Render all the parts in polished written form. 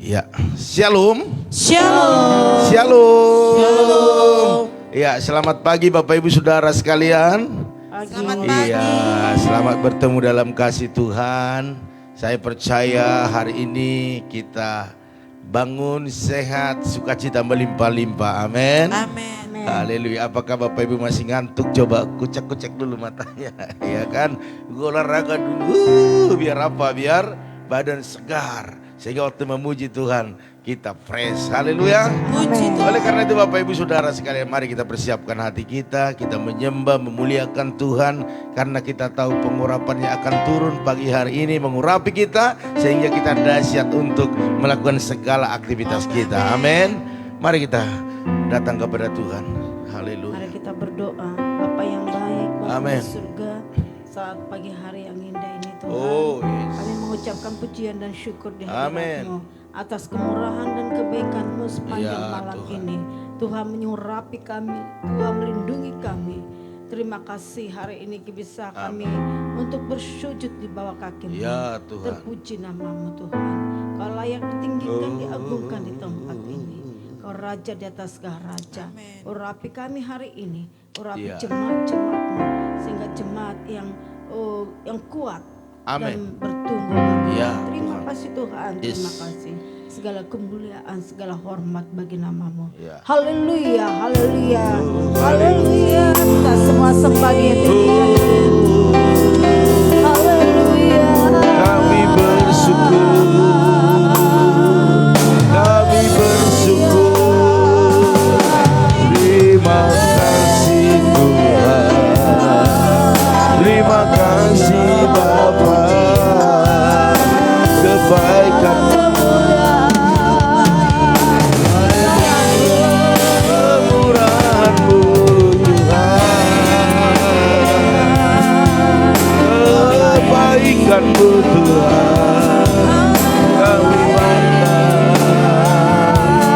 Ya, Shalom. Shalom. Shalom. Shalom. Ya, selamat pagi Bapak Ibu Saudara sekalian. Selamat pagi. Iya, selamat bertemu dalam kasih Tuhan. Saya percaya hari ini kita bangun sehat, sukacita melimpah-limpah. Amin. Amin. Haleluya. Apakah Bapak Ibu masih ngantuk? Coba kucek-kucek dulu matanya. Ya kan? Gue olahraga dulu. Biar apa? Biar badan segar. Sehingga waktu memuji Tuhan kita fresh. Haleluya. Puji Tuhan. Oleh karena itu Bapak Ibu Saudara sekalian, mari kita persiapkan hati kita. Kita menyembah, memuliakan Tuhan. Karena kita tahu pengurapannya akan turun pagi hari ini, mengurapi kita. Sehingga kita dahsyat untuk melakukan segala aktivitas kita. Amin. Mari kita datang kepada Tuhan. Haleluya. Mari kita berdoa. Bapa yang baik, Bapa Amin. di surga, saat pagi hari yang indah ini Tuhan, Oh, yes. kami mengucapkan pujian dan syukur di Amin. hadirat-Mu atas kemurahan dan kebaikan-Mu sepanjang Ya, malam Tuhan. ini. Tuhan menyurapi kami, Tuhan melindungi kami. Terima kasih hari ini bisa kami untuk bersujud di bawah kaki-Mu. Ya, Tuhan. Terpuji nama-Mu Tuhan. Kau layak ditinggikan, diagungkan di tempat ini. Kau raja di atas segala raja. Amin. Urapi kami hari ini. Urapi Ya. jemaat-jemaat-Mu sehingga jemaat yang kuat Amin. dan bertumbuh. Ya, Terima Tuhan. kasih Tuhan. Yes. Terima kasih. Segala kemuliaan, segala hormat bagi nama-Mu. Ya. Haleluya, haleluya, haleluya. Kita semua sembah Dia tinggikan. Haleluya. Kami bersyukur. Kami bersyukur. Terima kasih Tuhan. Terima kasih Bapa. Kebaikan kemurahan-Mu Tuhan. Kebaikan-Mu Tuhan. Kami bangga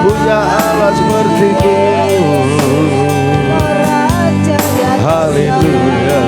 punya Allah seperti-Mu. Haleluya.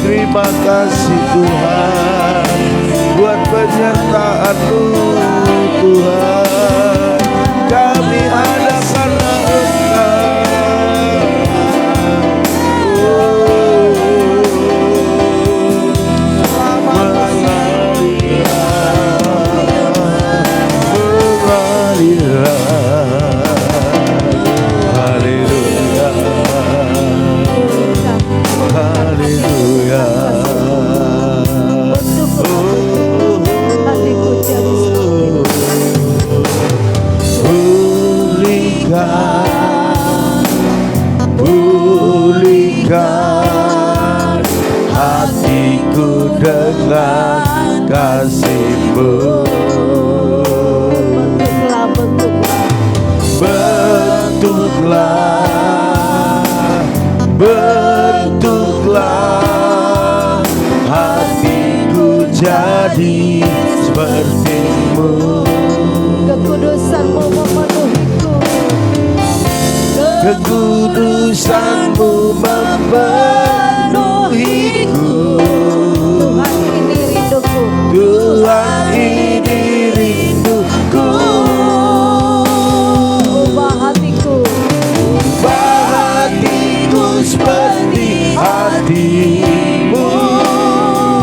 Terima kasih Tuhan buat penyertaan-Mu Tuhan. Kami ada karena Haleluya. Haleluya. Hatiku jadi seperti Pulihkan hatiku dengan kasih-Mu. Bentuklah hatiku jadi seperti-Mu. Kekudusan-Mu memenuhiku. Kekudusan-Mu memenuhiku. Tuhan ini rinduku. Tuhan ini rinduku. Ubah hatiku. Ubah hatiku seperti hati-Mu.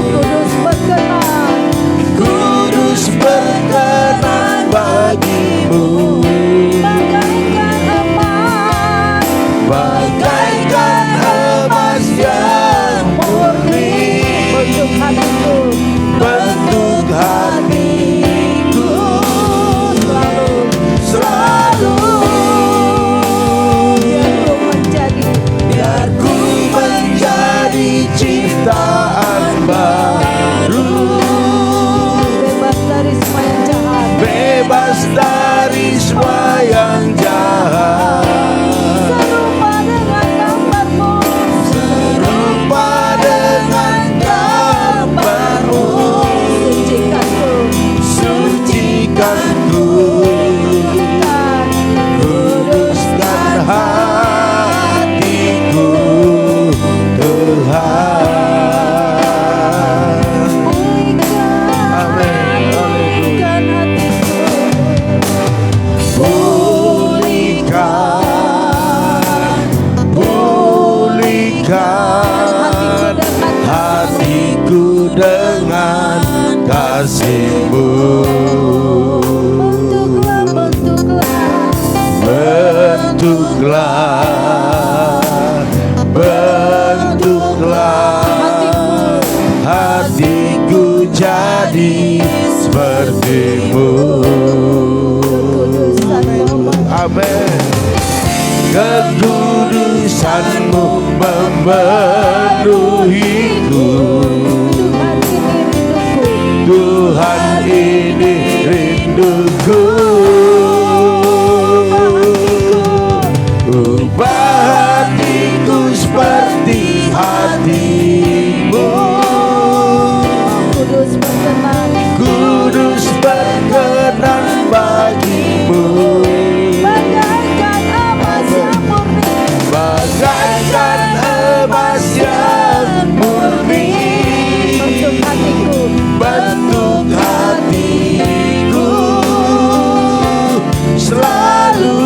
Kudus berkenan. Kudus berkenan bagi-Mu. Bagaikan emas. Bagaikan emas dengan kasih-Mu. Bentuklah hatiku jadi seperti-Mu. Amin. Kekudusan-Mu memenuhiku. Tuhan ini rinduku. Ubah hatiku seperti hati-Mu. Kudus berkenan bagi-Mu. Bagaikan emas yang murni. Bentuk hatiku selalu.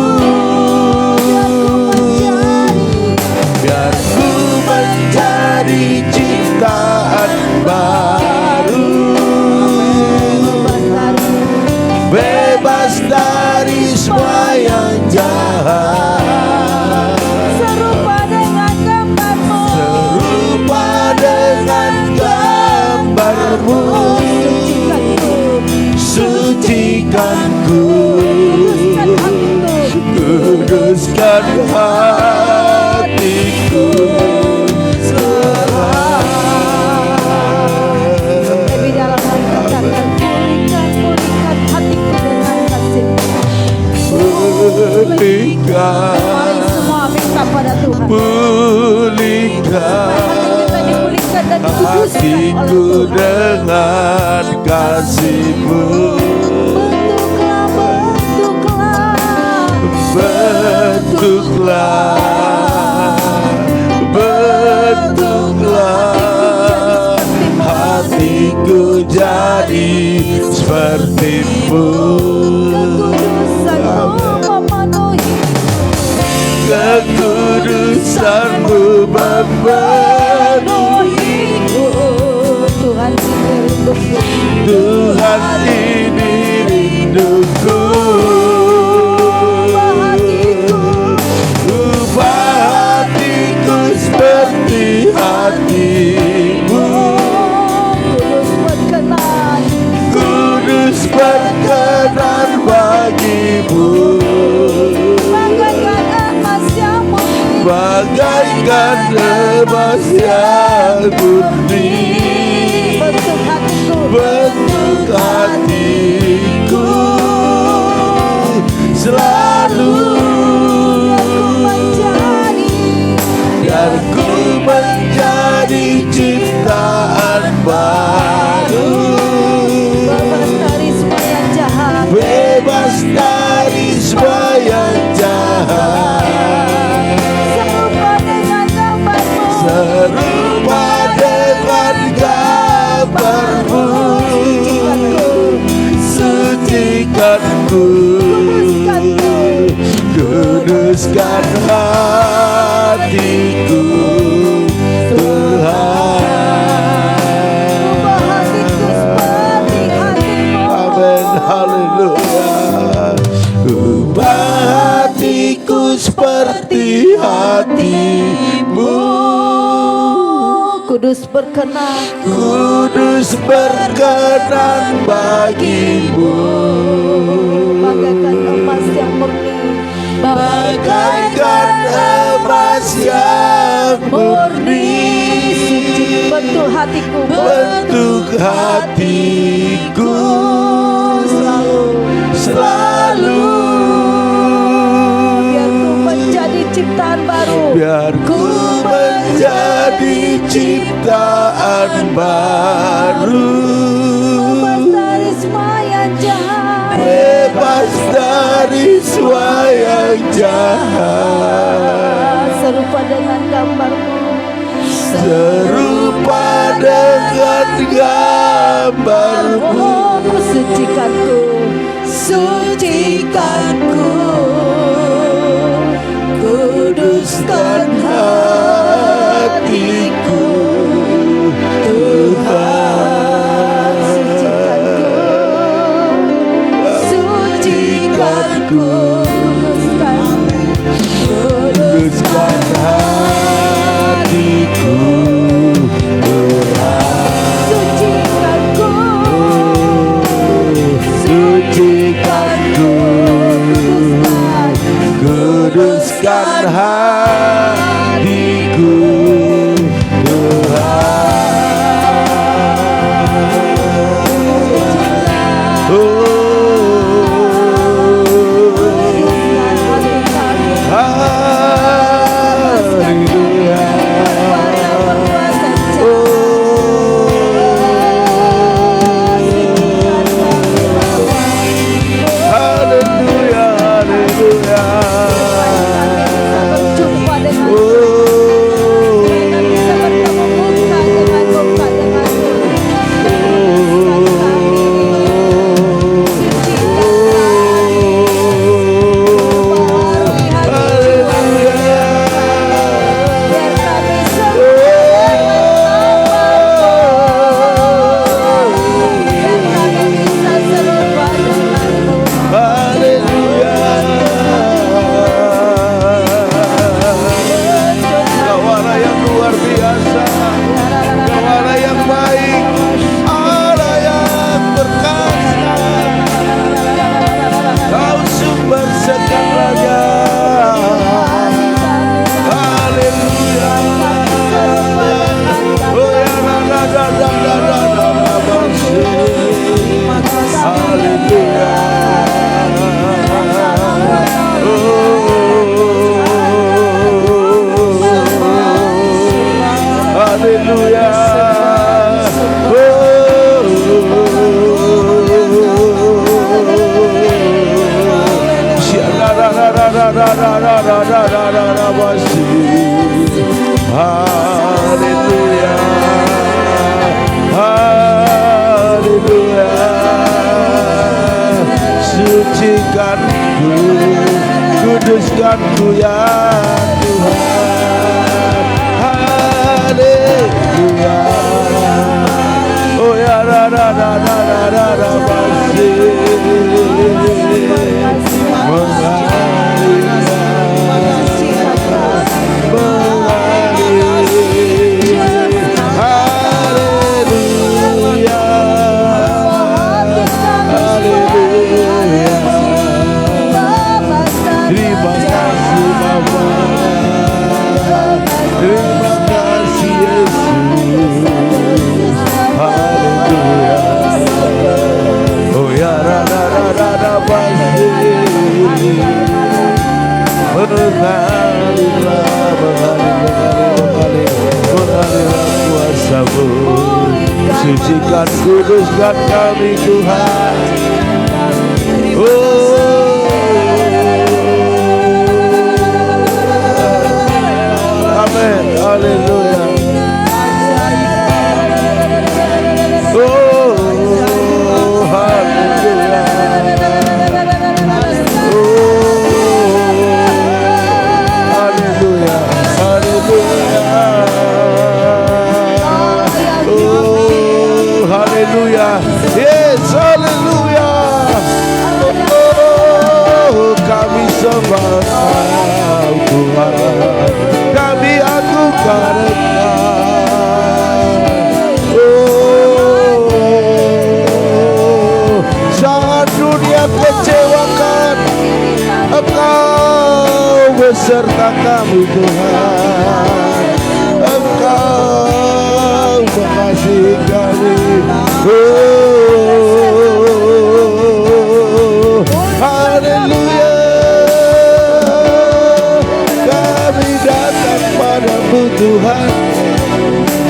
Biar ku menjadi ciptaan baru, bebas dari semua yang jahat. Serupa dengan gambar-Mu. Sucikanku, kuduskan hatiku. Lebih dalam lagi katakan, pulihkan hatiku dengan kasih-Mu. Pulihkan. Mari semua minta pada Tuhan. Pulihkan hatiku dengan kasih-Mu. Bentuklah hatiku jadi seperti-Mu. Kekudusan-Mu memenuhiku. Tuhan ini rinduku. Ubah hatiku seperti hati-Mu. Kudus berkenan bagi-Mu. Bagaikan emas yang murni. Bentuk hatiku selalu. Biar ku menjadi ciptaan baru, bebas dari semua yang jahat. Serupa dengan gambar-Mu. Sucikanku, kuduskan hatiku, Tuhan. Amin, haleluya. Ubah hatiku seperti hati-Mu. Kudus berkenan, Kudus berkenan bagi-Mu. bagaikan emas yang murni. Bagaikan emas yang murni. Bentuk hatiku, Bentuk hatiku selalu. biar ku menjadi ciptaan baru. Biar ku menjadi ciptaan baru. Dari semua yang jahat. Bebas dari semua yang jahat. Serupa dengan gambar-Mu. Serupa dengan gambar-Mu. Oh, sucikanku, sucikanku, kuduskan hatiku, Tuhan. kuduskanku, kuduskanku ya Tuhan. Haleluya. Oh ya ra ra ra ra ra ra ra masih sucikan, kuduskan kami Tuhan. Amin, haleluya. Haleluya. Haleluya, haleluya. Haleluya, yes, haleluya. Oh, kami sembah Kau Tuhan, kami agungkan Engkau. Oh, saat dunia kecewakan, Engkau beserta kami Tuhan. Engkau mengasihi kami. Haleluya. Kami datang padamu Tuhan,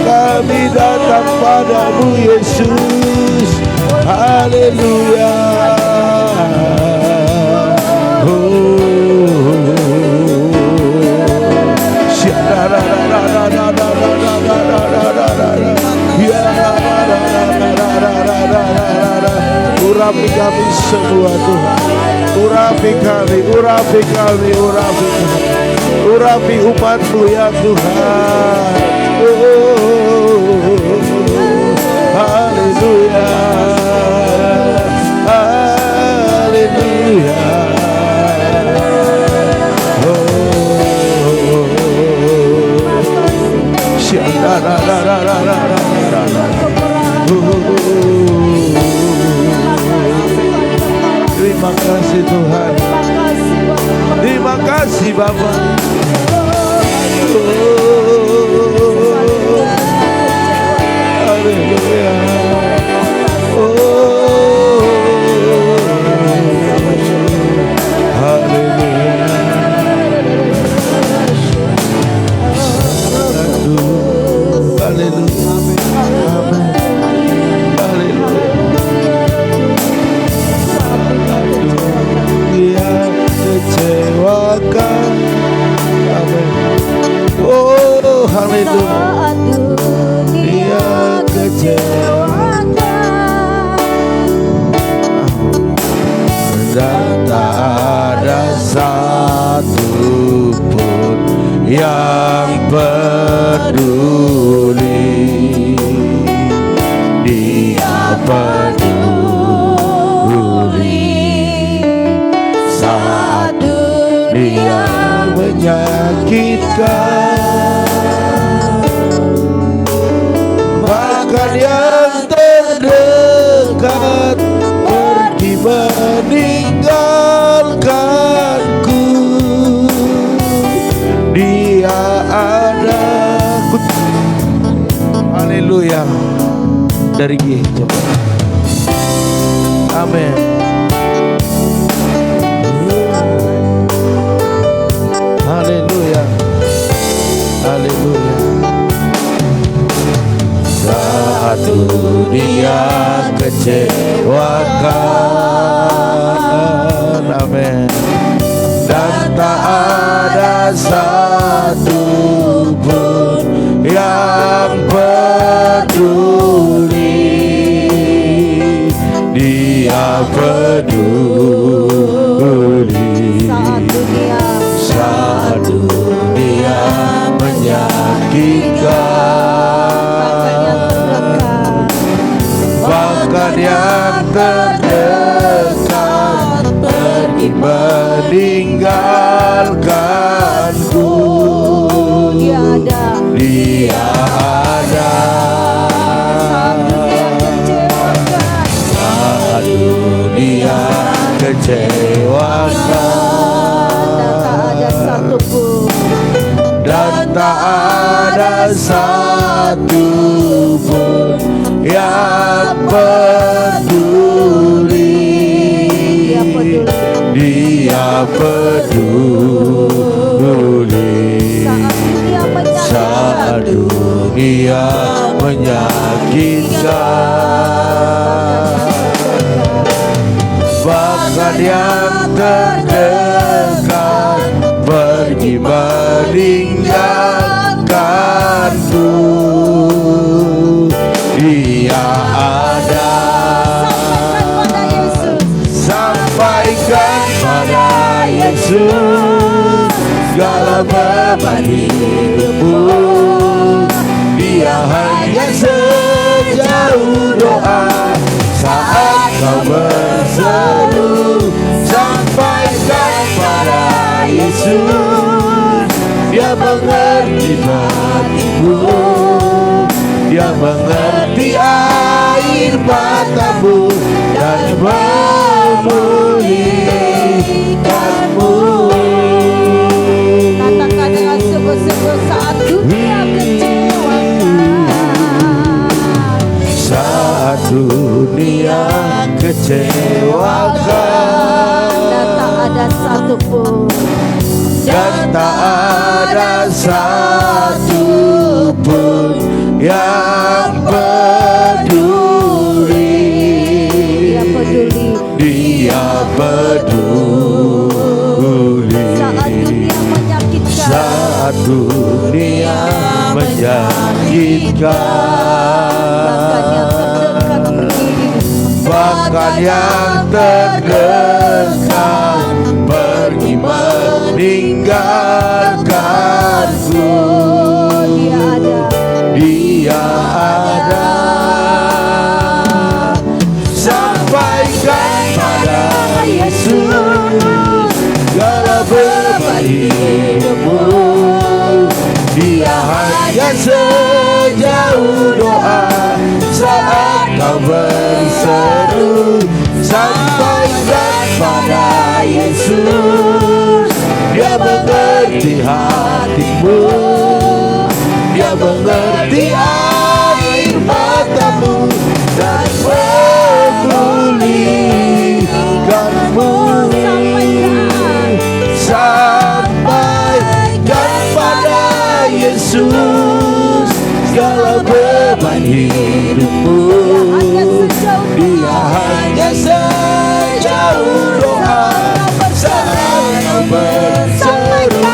kami datang padamu Yesus. Haleluya. Urapi kami semua Tuhan, urapi kami, urapi kami, urapi kami, urapi umat-Mu ya Tuhan. Haleluya, haleluya. Terima kasih Tuhan, terima kasih Bapa. Haleluya. Haleluya. Dia kecewakan dan tak ada satu pun yang peduli. Dia peduli saat dunia menyakitkan. Bahkan yang terdekat pergi meninggalkanku. Dia ada. Haleluya. Dari G coba. Amin. Haleluya. Haleluya. Saat dunia kecewakan, amin, dan tak ada satu pun yang peduli. Dia peduli bahkan yang terdekat pergi meninggalkanku. Dia ada. Dia ada saat dunia kecewakan, dan tak ada satupun yang peduli. Dia peduli saat dunia menyakitkan, bahkan yang terdekat pergi meninggalkanku. Dia ada. Sampaikan pada Yesus segala beban hidupmu. Dia hanya sejauh doa saat kau berseru. Sampaikan pada Yesus, Dia mengerti hatimu. Dia mengerti air matamu dan memulihkanmu. Katakan dengan sungguh-sungguh saat dunia kecewakan. Saat dunia kecewakan, Dan tak ada satupun. dan tak ada satupun yang peduli. Dia peduli. Dia peduli Saat dunia menyakitkan, bahkan yang terdekat pergi meninggalkanku. Dia ada. Sampaikan pada Yesus segala beban hidupmu. Dia hanya sejauh doa saat kau berseru. Sampaikan pada Yesus, Dia mengerti hatimu. Dia mengerti air matamu dan memulihkanmu. Sampaikan pada Yesus segala beban hidupmu. Dia hanya sejauh doa saat kau berseru.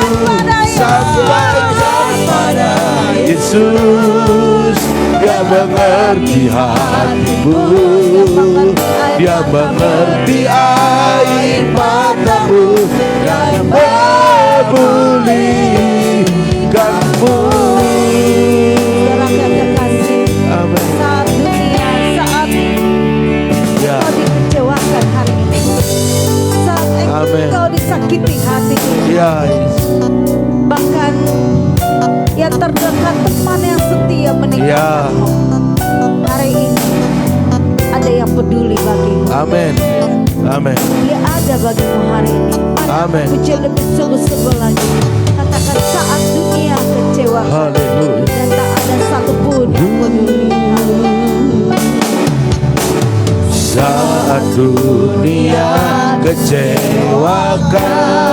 Sampaikan pada Yesus, Dia mengerti hatimu. Dia mengerti air matamu dan memulihkanmu. Amin. Saat dunia, saat Ya. kau dikecewakan hari ini, saat Amin. kau disakiti hati ini, Ya, Yesus. bahkan yang terdekat teman yang setia meninggalkanmu, hari ini ada yang peduli bagimu. Amin. Amin. Dia ada bagimu hari ini. Amin. Puji lebih sungguh-sungguh lagi. Katakan saat dunia kecewakan, Haleluya. dan tak ada satupun yang peduli. Saat dunia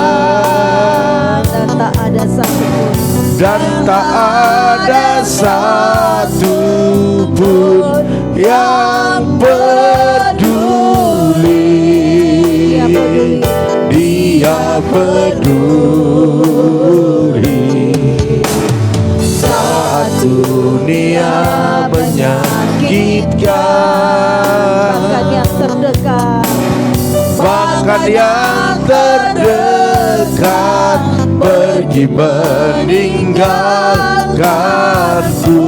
kecewakan, Dan tak ada satupun. dan tak ada satupun yang peduli. Dia peduli. Dia peduli saat dunia menyakitkan, Bahkan yang terdekat, bahkan yang terdekat pergi meninggalkanku.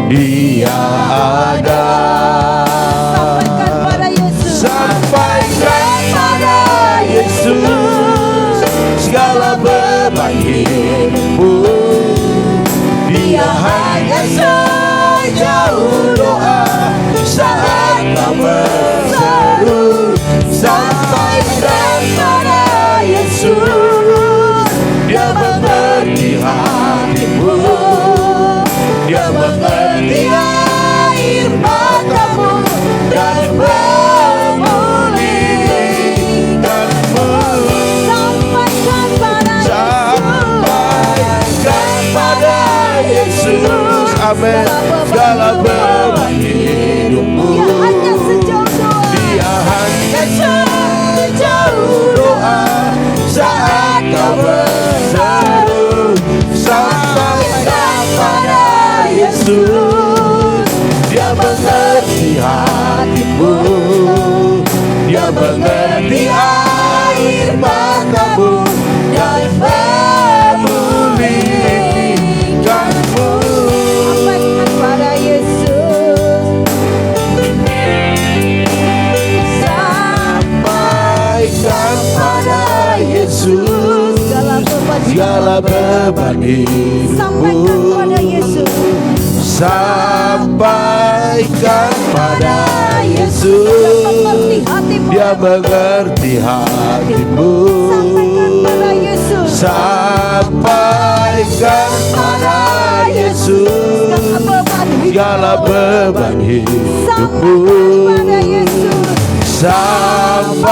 Dia ada. amin. Segala beban hidupmu. Dia hanya sejauh doa. Dia hanya sejauh doa. Saat kau berseru, sampaikan pada Yesus. Dia mengerti hatimu, Dia mengerti air matamu dan memulihkanmu. Sampaikan pada Yesus. Sampaikan pada Yesus segala beban Sampaikan hidupmu. pada Yesus. Sampaikan pada Yesus. Dia mengerti hatimu. Sampaikan pada Yesus. Sampaikan pada Yesus segala beban hidupmu. Pada Yesus.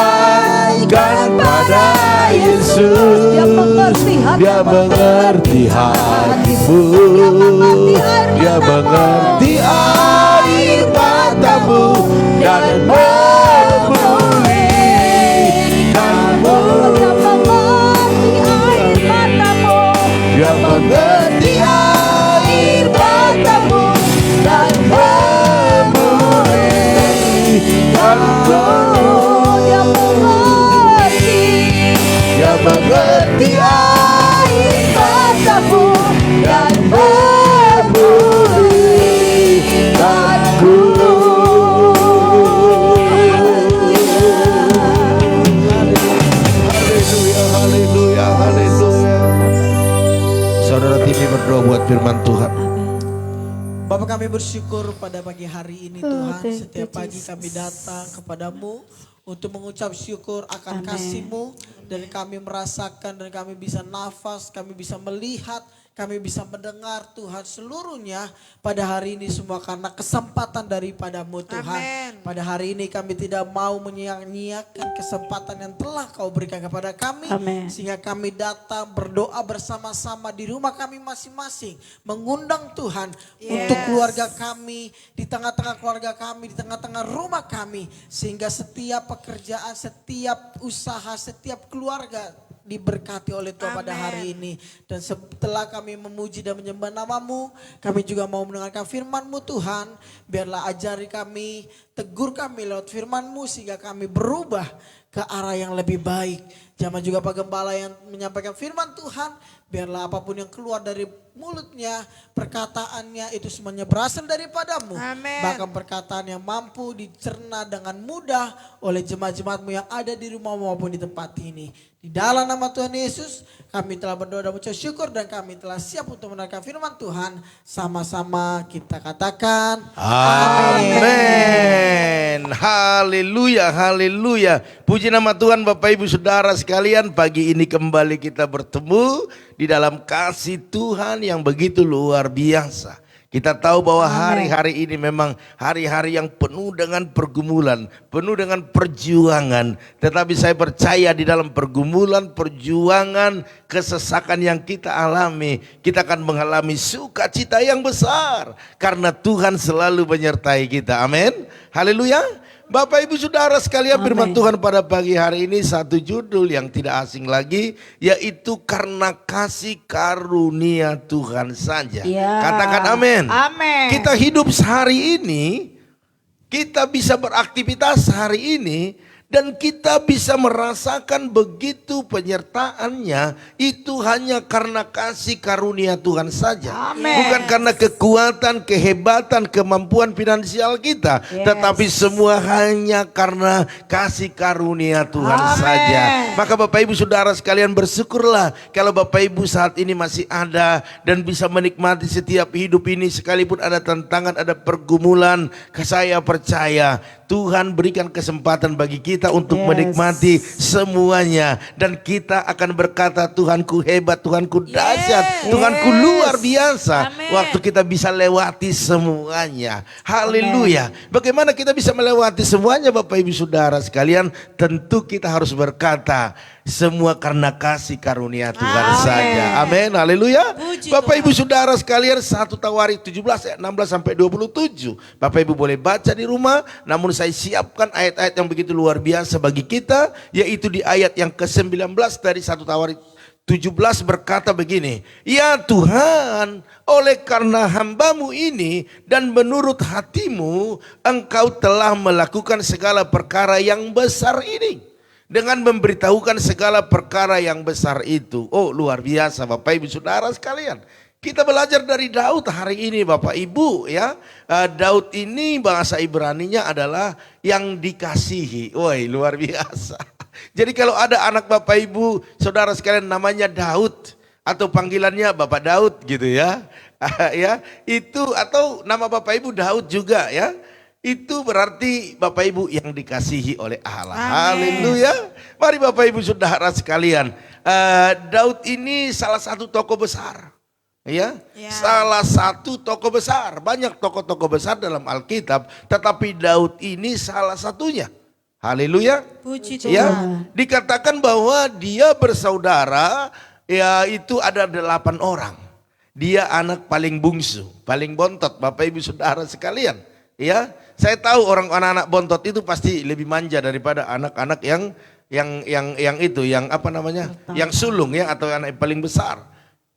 Sampaikan pada Yesus. Dia mengerti hatimu. Dia mengerti air matamu dan memulihkanmu. Dia mengerti air matamu dan memulihkanmu. Dia mengerti air matamu dan memulihkanku. Haleluya, haleluya, haleluya. Saudara TV berdoa buat firman Tuhan. Bapak, kami bersyukur pada pagi hari ini Tuhan. thank you, Setiap pagi Jesus. kami datang kepadamu untuk mengucap syukur akan Amen. kasih-Mu. Dan kami merasakan dan kami bisa nafas, kami bisa melihat, kami bisa mendengar Tuhan seluruhnya pada hari ini semua karena kesempatan daripadamu Tuhan. Amen. Pada hari ini kami tidak mau menyia-nyiakan kesempatan yang telah Kau berikan kepada kami. Amen. Sehingga kami datang berdoa bersama-sama di rumah kami masing-masing. Mengundang Tuhan untuk keluarga kami, di tengah-tengah keluarga kami, di tengah-tengah rumah kami. Sehingga setiap pekerjaan, setiap usaha, setiap keluarga diberkati oleh Tuhan pada hari ini. Dan setelah kami memuji dan menyembah nama-Mu, kami juga mau mendengarkan firman-Mu Tuhan. Biarlah ajari kami, tegur kami lewat firman-Mu sehingga kami berubah ke arah yang lebih baik. Jangan juga Pak Gembala yang menyampaikan firman Tuhan, biarlah apapun yang keluar dari mulutnya, perkataannya itu semuanya berasal daripadamu. Amen. Bahkan perkataan yang mampu dicerna dengan mudah oleh jemaat-jemaat-Mu yang ada di rumah maupun di tempat ini. Di dalam nama Tuhan Yesus, kami telah berdoa dan mengucap syukur dan kami telah siap untuk mendengarkan firman Tuhan. Sama-sama kita katakan, Amin. Haleluya, haleluya. Puji nama Tuhan Bapak Ibu Saudara sekalian. Pagi ini kembali kita bertemu di dalam kasih Tuhan yang begitu luar biasa. Kita tahu bahwa hari-hari ini memang hari-hari yang penuh dengan pergumulan, penuh dengan perjuangan. Tetapi saya percaya di dalam pergumulan, perjuangan, kesesakan yang kita alami, kita akan mengalami sukacita yang besar. Karena Tuhan selalu menyertai kita. Amin. Haleluya. Bapak Ibu Saudara sekalian, firman Tuhan pada pagi hari ini satu judul yang tidak asing lagi, yaitu karena kasih karunia Tuhan saja. Ya. Katakan amin. Amin. Kita hidup sehari ini, kita bisa beraktivitas hari ini, dan kita bisa merasakan begitu penyertaannya, itu hanya karena kasih karunia Tuhan saja. Amin. Bukan karena kekuatan, kehebatan, kemampuan finansial kita. Yes. Tetapi semua hanya karena kasih karunia Tuhan Amin. saja. Maka Bapak Ibu Saudara sekalian bersyukurlah kalau Bapak Ibu saat ini masih ada dan bisa menikmati setiap hidup ini sekalipun ada tantangan, ada pergumulan. Saya percaya Tuhan berikan kesempatan bagi kita untuk Yes. menikmati semuanya. Dan kita akan berkata, Tuhanku hebat, Tuhanku dahsyat, Tuhanku luar biasa. Amin. Waktu kita bisa lewati semuanya. Haleluya. Bagaimana kita bisa melewati semuanya Bapak Ibu Saudara sekalian? Tentu kita harus berkata, Semua karena kasih karunia Tuhan Amin. saja. Amin. Haleluya. Puji Bapak Tuhan. Ibu Saudara sekalian, 1 Tawarik 17 ayat 16 sampai 27. Bapak Ibu boleh baca di rumah, namun saya siapkan ayat-ayat yang begitu luar biasa bagi kita, yaitu di ayat yang ke-19 dari 1 Tawarik 17 berkata begini, "Ya Tuhan, oleh karena hambamu ini dan menurut hatimu, engkau telah melakukan segala perkara yang besar ini, dengan memberitahukan segala perkara yang besar itu." Oh, luar biasa Bapak Ibu Saudara sekalian. Kita belajar dari Daud hari ini Bapak Ibu ya. Daud ini bahasa Ibraninya adalah yang dikasihi. Woi, luar biasa. Jadi kalau ada anak Bapak Ibu Saudara sekalian namanya Daud atau panggilannya Bapak Daud gitu ya. Ya, itu atau nama Bapak Ibu Daud juga ya. Itu berarti Bapak Ibu yang dikasihi oleh Allah. Amin. Haleluya. Mari Bapak Ibu Saudara sekalian. Daud ini salah satu tokoh besar. Ya, salah satu tokoh besar. Banyak tokoh-tokoh besar dalam Alkitab, tetapi Daud ini salah satunya. Haleluya. Puji Tuhan. Ya, dikatakan bahwa dia bersaudara, ya itu ada 8 orang. Dia anak paling bungsu, paling bontot, Bapak Ibu Saudara sekalian. Ya, saya tahu anak-anak bontot itu pasti lebih manja daripada anak-anak yang itu, yang apa namanya, yang sulung ya, atau anak yang paling besar.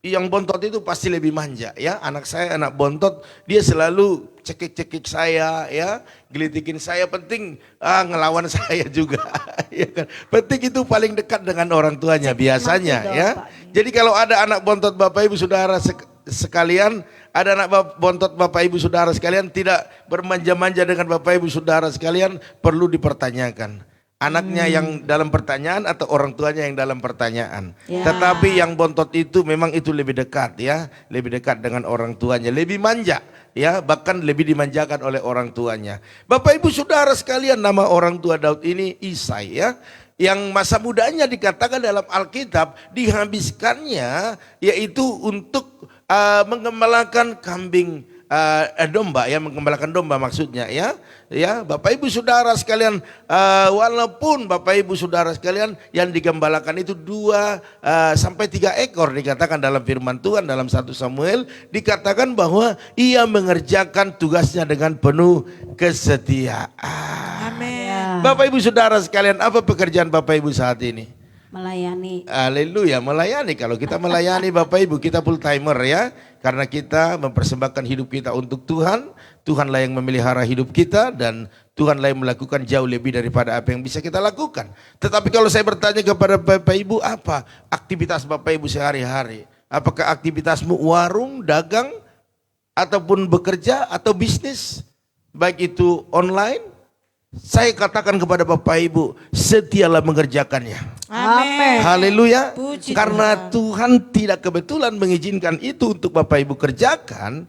Yang bontot itu pasti lebih manja ya. Anak saya anak bontot, dia selalu cekik-cekik saya ya, gelitikin saya, penting ngelawan saya juga. Ya kan? Penting itu paling dekat dengan orang tuanya biasanya ya. Jadi kalau ada anak bontot Bapak Ibu Saudara sekalian, ada anak bontot Bapak Ibu Saudara sekalian tidak bermanja-manja dengan Bapak Ibu Saudara sekalian, perlu dipertanyakan. Anaknya yang dalam pertanyaan atau orang tuanya yang dalam pertanyaan. Ya. Tetapi yang bontot itu memang itu lebih dekat ya, lebih dekat dengan orang tuanya, lebih manja ya, bahkan lebih dimanjakan oleh orang tuanya. Bapak Ibu Saudara sekalian, nama orang tua Daud ini Isai ya, yang masa mudanya dikatakan dalam Alkitab dihabiskannya yaitu untuk mengembalakan kambing domba ya, mengembalakan domba maksudnya ya. Ya, Bapak Ibu Saudara sekalian, walaupun Bapak Ibu Saudara sekalian yang digembalakan itu 2 sampai 3 ekor dikatakan dalam firman Tuhan dalam 1 Samuel, dikatakan bahwa ia mengerjakan tugasnya dengan penuh kesetiaan. Amin. Bapak Ibu Saudara sekalian, apa pekerjaan Bapak Ibu saat ini? Melayani. Haleluya, melayani. Kalau kita melayani Bapak Ibu, kita full timer ya. Karena kita mempersembahkan hidup kita untuk Tuhan. Tuhanlah yang memelihara hidup kita dan Tuhanlah yang melakukan jauh lebih daripada apa yang bisa kita lakukan. Tetapi kalau saya bertanya kepada Bapak Ibu, apa aktivitas Bapak Ibu sehari-hari? Apakah aktivitasmu warung, dagang, ataupun bekerja atau bisnis? Baik itu online? Saya katakan kepada Bapak Ibu, setialah mengerjakannya. Amin. Haleluya. Puji Karena Tuhan tidak kebetulan mengizinkan itu untuk Bapak Ibu kerjakan,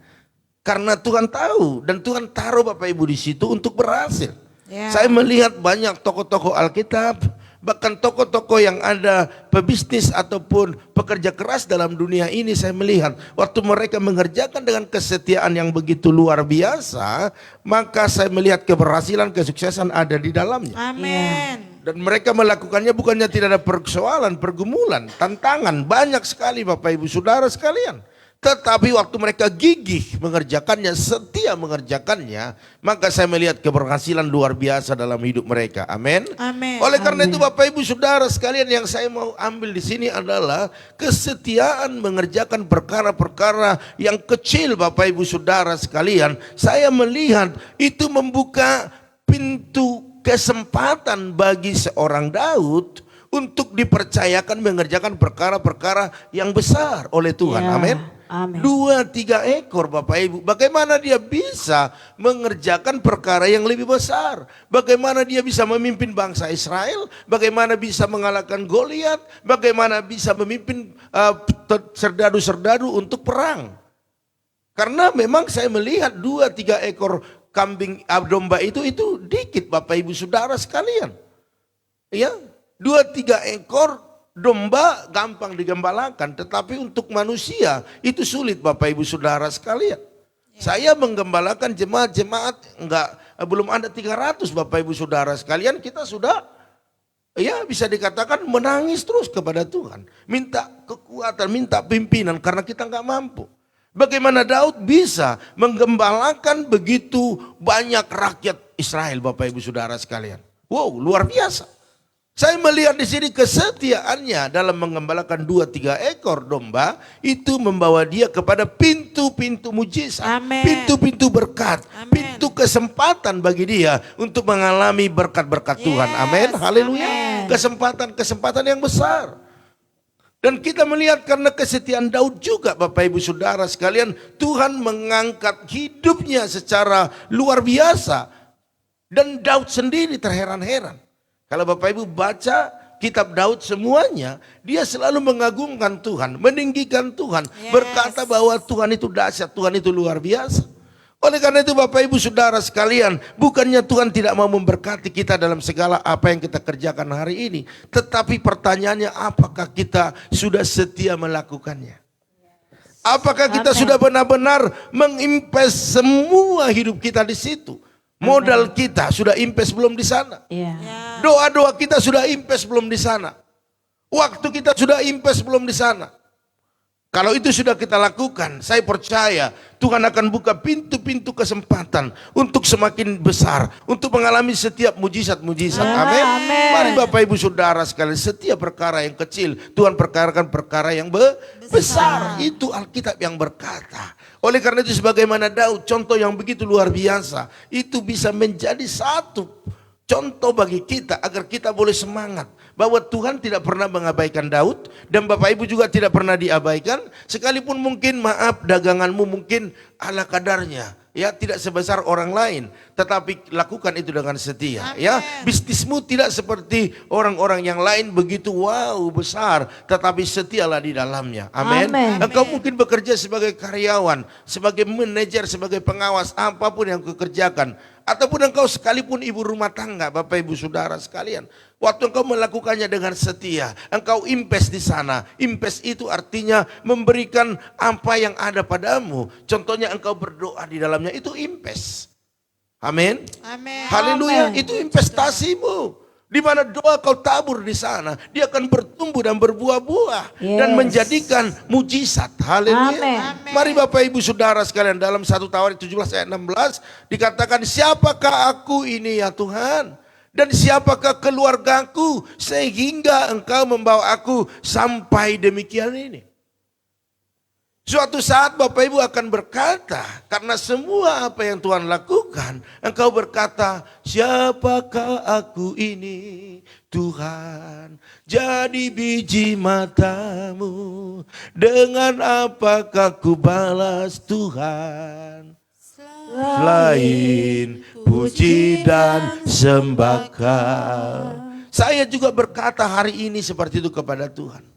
karena Tuhan tahu dan Tuhan taruh Bapak Ibu di situ untuk berhasil. Ya. Saya melihat banyak tokoh-tokoh Alkitab, bahkan tokoh-tokoh yang ada pebisnis ataupun pekerja keras dalam dunia ini, saya melihat waktu mereka mengerjakan dengan kesetiaan yang begitu luar biasa, maka saya melihat keberhasilan, kesuksesan ada di dalamnya. Amin. Dan mereka melakukannya bukannya tidak ada persoalan, pergumulan, tantangan, banyak sekali Bapak Ibu Saudara sekalian. Tetapi waktu mereka gigih mengerjakannya, setia mengerjakannya, maka saya melihat keberhasilan luar biasa dalam hidup mereka. Amin. Amin. Oleh karena itu Bapak Ibu Saudara sekalian, yang saya mau ambil di sini adalah kesetiaan mengerjakan perkara-perkara yang kecil Bapak Ibu Saudara sekalian. Saya melihat itu membuka pintu kesempatan bagi seorang Daud untuk dipercayakan mengerjakan perkara-perkara yang besar oleh Tuhan. Ya, Amin. amin. 2-3 ekor Bapak Ibu. Bagaimana dia bisa mengerjakan perkara yang lebih besar? Bagaimana dia bisa memimpin bangsa Israel? Bagaimana bisa mengalahkan Goliat? Bagaimana bisa memimpin serdadu-serdadu untuk perang? Karena memang saya melihat 2-3 ekor kambing domba itu dikit Bapak Ibu Saudara sekalian. Ya, 2-3 ekor domba gampang digembalakan, tetapi untuk manusia itu sulit Bapak Ibu Saudara sekalian. Saya menggembalakan jemaat-jemaat belum ada 300 Bapak Ibu Saudara sekalian, kita sudah ya bisa dikatakan menangis terus kepada Tuhan. Minta kekuatan, minta pimpinan karena kita nggak mampu. Bagaimana Daud bisa menggembalakan begitu banyak rakyat Israel, Bapak Ibu Saudara sekalian. Wow, luar biasa. Saya melihat di sini kesetiaannya dalam mengembalakan 2-3 ekor domba itu membawa dia kepada pintu-pintu mujizat, Amin. pintu-pintu berkat, Amin. pintu kesempatan bagi dia untuk mengalami berkat-berkat Tuhan. Amin. Yes, Haleluya. amin. Kesempatan-kesempatan yang besar. Dan kita melihat karena kesetiaan Daud juga, Bapak Ibu Saudara sekalian, Tuhan mengangkat hidupnya secara luar biasa. Dan Daud sendiri terheran-heran. Kalau Bapak Ibu baca kitab Daud semuanya, dia selalu mengagungkan Tuhan, meninggikan Tuhan, Yes. berkata bahwa Tuhan itu dahsyat, Tuhan itu luar biasa. Oleh karena itu Bapak Ibu Saudara sekalian, bukannya Tuhan tidak mau memberkati kita dalam segala apa yang kita kerjakan hari ini. Tetapi pertanyaannya, apakah kita sudah setia melakukannya? Apakah kita sudah benar-benar menginvest semua hidup kita di situ? Modal kita sudah invest belum di sana? Ya. Ya. Doa-doa kita sudah invest belum di sana? Waktu kita sudah invest belum di sana? Kalau itu sudah kita lakukan, saya percaya Tuhan akan buka pintu-pintu kesempatan untuk semakin besar, untuk mengalami setiap mujizat-mujizat. Amin. Amin. Mari Bapak Ibu Saudara sekalian, setiap perkara yang kecil Tuhan perkarakan perkara yang besar. Itu Alkitab yang berkata. Oleh karena itu sebagaimana Daud, contoh yang begitu luar biasa, itu bisa menjadi satu contoh bagi kita agar kita boleh semangat bahwa Tuhan tidak pernah mengabaikan Daud dan Bapak Ibu juga tidak pernah diabaikan, sekalipun mungkin maaf daganganmu mungkin ala kadarnya, ya tidak sebesar orang lain, tetapi lakukan itu dengan setia. Amen. Ya, bisnismu tidak seperti orang-orang yang lain begitu wow besar, tetapi setialah di dalamnya. Amin. Amen. Engkau mungkin bekerja sebagai karyawan, sebagai manajer, sebagai pengawas, apapun yang kau kerjakan. Ataupun engkau sekalipun ibu rumah tangga, Bapak Ibu Saudara sekalian. Waktu engkau melakukannya dengan setia, engkau invest di sana. Invest itu artinya memberikan apa yang ada padamu. Contohnya engkau berdoa di dalamnya, itu invest. Amin. Amin. Haleluya, Amin. itu investasimu. Di mana doa kau tabur di sana, dia akan bertumbuh dan berbuah-buah dan Yes. menjadikan mujizat. Haleluya. Amin. Mari Bapak Ibu Saudara sekalian, dalam 1 Tawarik 17 ayat 16 dikatakan, siapakah aku ini ya Tuhan? Dan siapakah keluargaku sehingga engkau membawa aku sampai demikian ini? Suatu saat Bapak Ibu akan berkata, karena semua apa yang Tuhan lakukan, engkau berkata, siapakah aku ini Tuhan? Jadi biji matamu, dengan apakah ku balas Tuhan? Selain puji dan sembah Kau. Saya juga berkata hari ini seperti itu kepada Tuhan.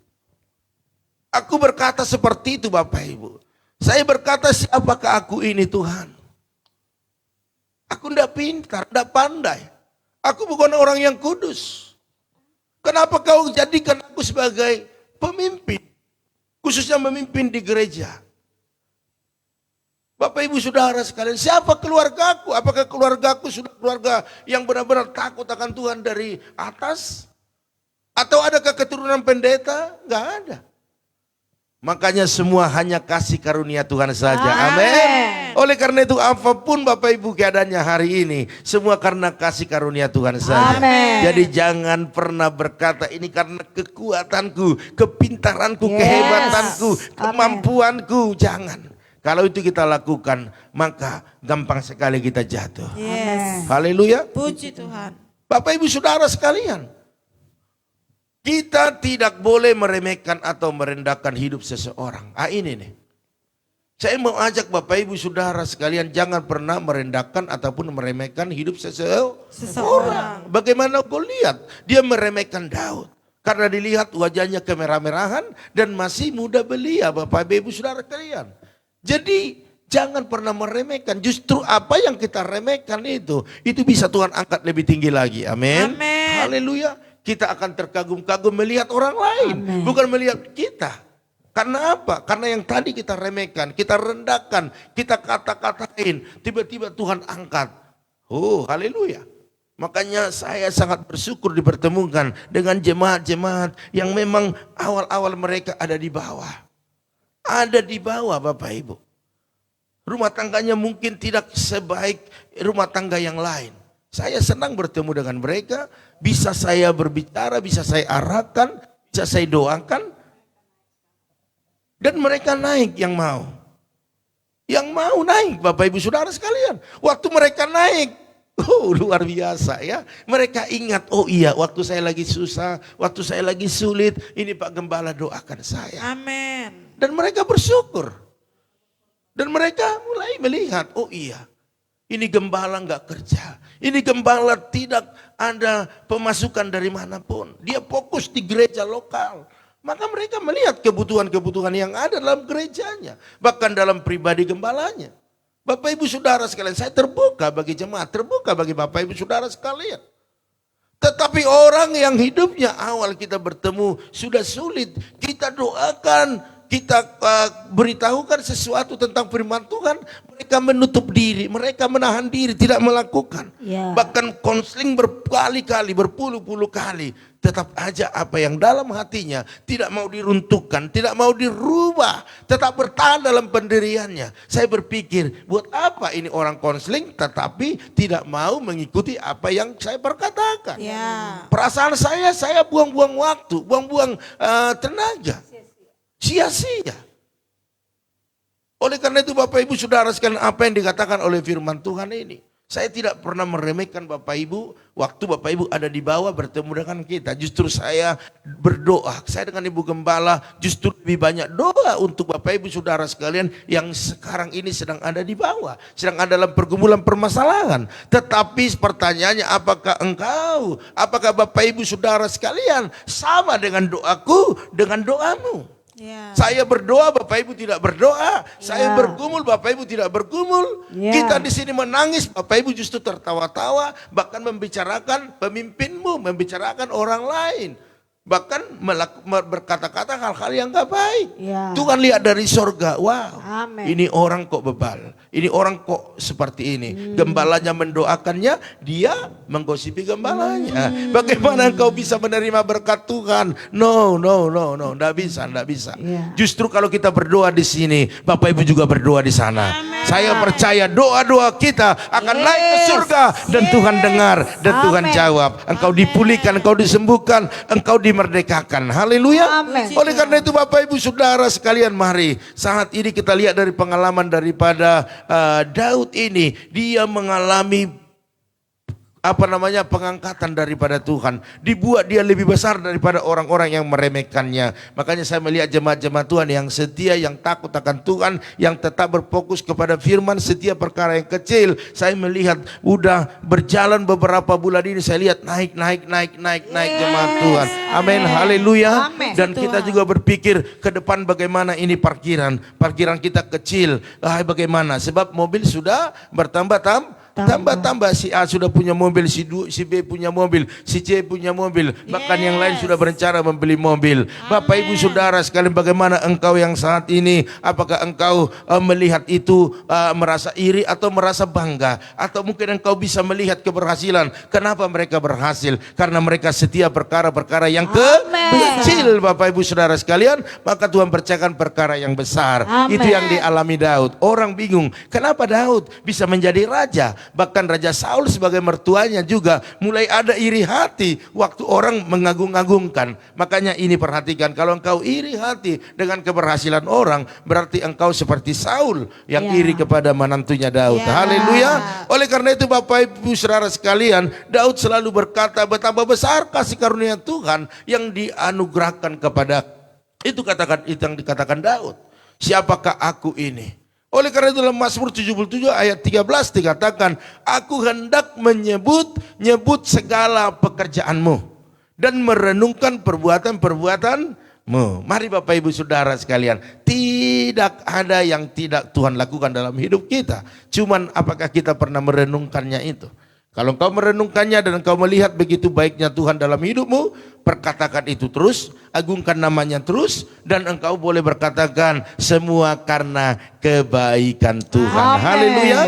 Aku berkata seperti itu Bapak Ibu. Saya berkata, siapakah aku ini Tuhan? Aku tidak pintar, tidak pandai. Aku bukan orang yang kudus. Kenapa kau jadikan aku sebagai pemimpin? Khususnya memimpin di gereja. Bapak Ibu Saudara sekalian, siapa keluargaku? Apakah keluargaku sudah keluarga yang benar-benar takut akan Tuhan dari atas? Atau adakah keturunan pendeta? Enggak ada. Makanya semua hanya kasih karunia Tuhan saja. Amin. Oleh karena itu apapun Bapak Ibu keadaannya hari ini, semua karena kasih karunia Tuhan saja. Amin. Jadi jangan pernah berkata ini karena kekuatanku, kepintaranku, Yes. kehebatanku, Amin. kemampuanku. Jangan. Kalau itu kita lakukan, maka gampang sekali kita jatuh. Yes. Haleluya. Puji Tuhan. Bapak Ibu Saudara sekalian, kita tidak boleh meremehkan atau merendahkan hidup seseorang. Ini nih. Saya mau ajak Bapak Ibu Saudara sekalian, jangan pernah merendahkan ataupun meremehkan hidup seseorang. Bagaimana kau lihat? Dia meremehkan Daud. Karena dilihat wajahnya kemerah-merahan dan masih muda belia, Bapak Ibu Saudara sekalian. Jadi jangan pernah meremehkan. Justru apa yang kita remehkan itu bisa Tuhan angkat lebih tinggi lagi. Amin. Amin. Haleluya. Kita akan terkagum-kagum melihat orang lain, bukan melihat kita. Karena apa? Karena yang tadi kita remehkan, kita rendahkan, kita kata-katain, tiba-tiba Tuhan angkat. Oh, haleluya. Makanya saya sangat bersyukur dipertemukan dengan jemaat-jemaat yang memang awal-awal mereka ada di bawah. Ada di bawah Bapak Ibu. Rumah tangganya mungkin tidak sebaik rumah tangga yang lain. Saya senang bertemu dengan mereka, bisa saya berbicara, bisa saya arahkan, bisa saya doakan. Dan mereka naik yang mau. Yang mau naik Bapak Ibu Saudara sekalian. Waktu mereka naik, luar biasa ya. Mereka ingat, oh iya waktu saya lagi susah, waktu saya lagi sulit, ini Pak Gembala doakan saya. Amin. Dan mereka bersyukur. Dan mereka mulai melihat, oh iya ini gembala nggak kerja. Ini gembala tidak ada pemasukan dari manapun. Dia fokus di gereja lokal. Maka mereka melihat kebutuhan-kebutuhan yang ada dalam gerejanya. Bahkan dalam pribadi gembalanya. Bapak Ibu Saudara sekalian, saya terbuka bagi jemaat, terbuka bagi Bapak Ibu Saudara sekalian. Tetapi orang yang hidupnya awal kita bertemu sudah sulit, kita doakan, kita beritahukan sesuatu tentang firman Tuhan, mereka menutup diri, mereka menahan diri, tidak melakukan. Ya. Bahkan konseling berkali-kali, berpuluh-puluh kali. Tetap aja apa yang dalam hatinya tidak mau diruntuhkan, tidak mau dirubah, tetap bertahan dalam pendiriannya. Saya berpikir, buat apa ini orang konseling tetapi tidak mau mengikuti apa yang saya perkatakan. Ya. Perasaan saya buang-buang waktu, buang-buang tenaga. Sia-sia. Oleh karena itu Bapak Ibu Saudara sekalian, apa yang dikatakan oleh firman Tuhan ini, saya tidak pernah meremehkan Bapak Ibu waktu Bapak Ibu ada di bawah bertemu dengan kita. Justru saya berdoa, saya dengan Ibu Gembala justru lebih banyak doa untuk Bapak Ibu Saudara sekalian yang sekarang ini sedang ada di bawah, sedang ada dalam pergumulan permasalahan. Tetapi pertanyaannya, apakah Bapak Ibu Saudara sekalian sama dengan doaku, dengan doamu? Ya. Saya berdoa, Bapak Ibu tidak berdoa. Saya bergumul, Bapak Ibu tidak bergumul. Kita di sini menangis, Bapak Ibu justru tertawa-tawa, bahkan membicarakan pemimpinmu, membicarakan orang lain. Bahkan berkata-kata hal-hal yang gak baik. Ya. Tuhan lihat dari sorga, wow, Amin. ini orang kok bebal, ini orang kok seperti ini. Gembalanya mendoakannya, dia menggosipi gembalanya. Bagaimana engkau bisa menerima berkat Tuhan? No, enggak bisa. Ya. Justru kalau kita berdoa di sini, Bapak Ibu juga berdoa di sana. Saya percaya doa-doa kita akan naik ke surga dan Tuhan dengar dan Tuhan jawab. Engkau dipulihkan, engkau disembuhkan, engkau dimerdekakan. Haleluya. Amin. Oleh karena itu Bapak Ibu Saudara sekalian, mari saat ini kita lihat dari pengalaman daripada Daud ini. Dia mengalami pengangkatan daripada Tuhan. Dibuat dia lebih besar daripada orang-orang yang meremehkannya. Makanya saya melihat jemaat-jemaat Tuhan yang setia, yang takut akan Tuhan, yang tetap berfokus kepada firman, setiap perkara yang kecil. Saya melihat udah berjalan beberapa bulan ini, saya lihat naik jemaat Tuhan. Amin, haleluya. Amin. Dan kita juga berpikir ke depan bagaimana ini parkiran kita kecil. Bagaimana? Sebab mobil sudah bertambah tambah, si A sudah punya mobil, si B punya mobil, si C punya mobil, bahkan yang lain sudah berencana membeli mobil. Bapak Ibu Saudara sekalian, bagaimana engkau yang saat ini, apakah engkau melihat itu merasa iri atau merasa bangga, atau mungkin engkau bisa melihat keberhasilan? Kenapa mereka berhasil? Karena mereka setia perkara-perkara yang kecil. Bapak Ibu Saudara sekalian, maka Tuhan percayakan perkara yang besar. Amen. Itu yang dialami Daud. Orang bingung, kenapa Daud bisa menjadi raja? Bahkan Raja Saul sebagai mertuanya juga mulai ada iri hati waktu orang mengagung-agungkan. Makanya ini perhatikan, kalau engkau iri hati dengan keberhasilan orang, berarti engkau seperti Saul yang iri kepada menantunya Daud. Haleluya. Oleh karena itu Bapak Ibu Saudara sekalian, Daud selalu berkata betapa besar kasih karunia Tuhan yang dianugerahkan kepada, itu yang dikatakan Daud. Siapakah aku ini? Oleh karena itu dalam Mazmur 77 ayat 13 dikatakan, aku hendak menyebut segala pekerjaanmu dan merenungkan perbuatan-perbuatanmu. Mari Bapak Ibu Saudara sekalian, tidak ada yang tidak Tuhan lakukan dalam hidup kita. Cuman apakah kita pernah merenungkannya itu? Kalau engkau merenungkannya dan engkau melihat begitu baiknya Tuhan dalam hidupmu, perkatakan itu terus, agungkan namanya terus, dan engkau boleh berkatakan semua karena kebaikan Tuhan. Amen. Haleluya.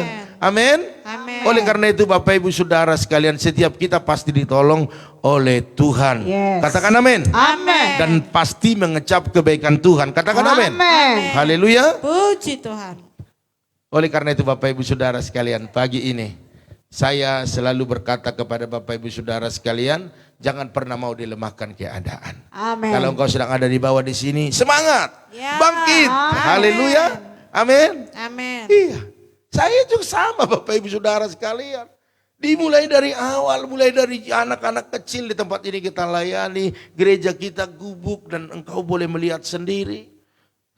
Amin. Amin. Oleh karena itu Bapak Ibu Saudara sekalian, setiap kita pasti ditolong oleh Tuhan. Yes. Katakan amin. Amin. Dan pasti mengecap kebaikan Tuhan. Katakan amin. Amin. Haleluya. Puji Tuhan. Oleh karena itu Bapak Ibu Saudara sekalian, pagi ini saya selalu berkata kepada Bapak Ibu Saudara sekalian, jangan pernah mau dilemahkan keadaan. Amin. Kalau engkau sedang ada di bawah di sini, semangat, Ya. bangkit. Amin. Haleluya. Amin. Amin. Iya. Saya juga sama Bapak Ibu Saudara sekalian. Dimulai dari awal, mulai dari anak-anak kecil di tempat ini kita layani, gereja kita gubuk dan engkau boleh melihat sendiri.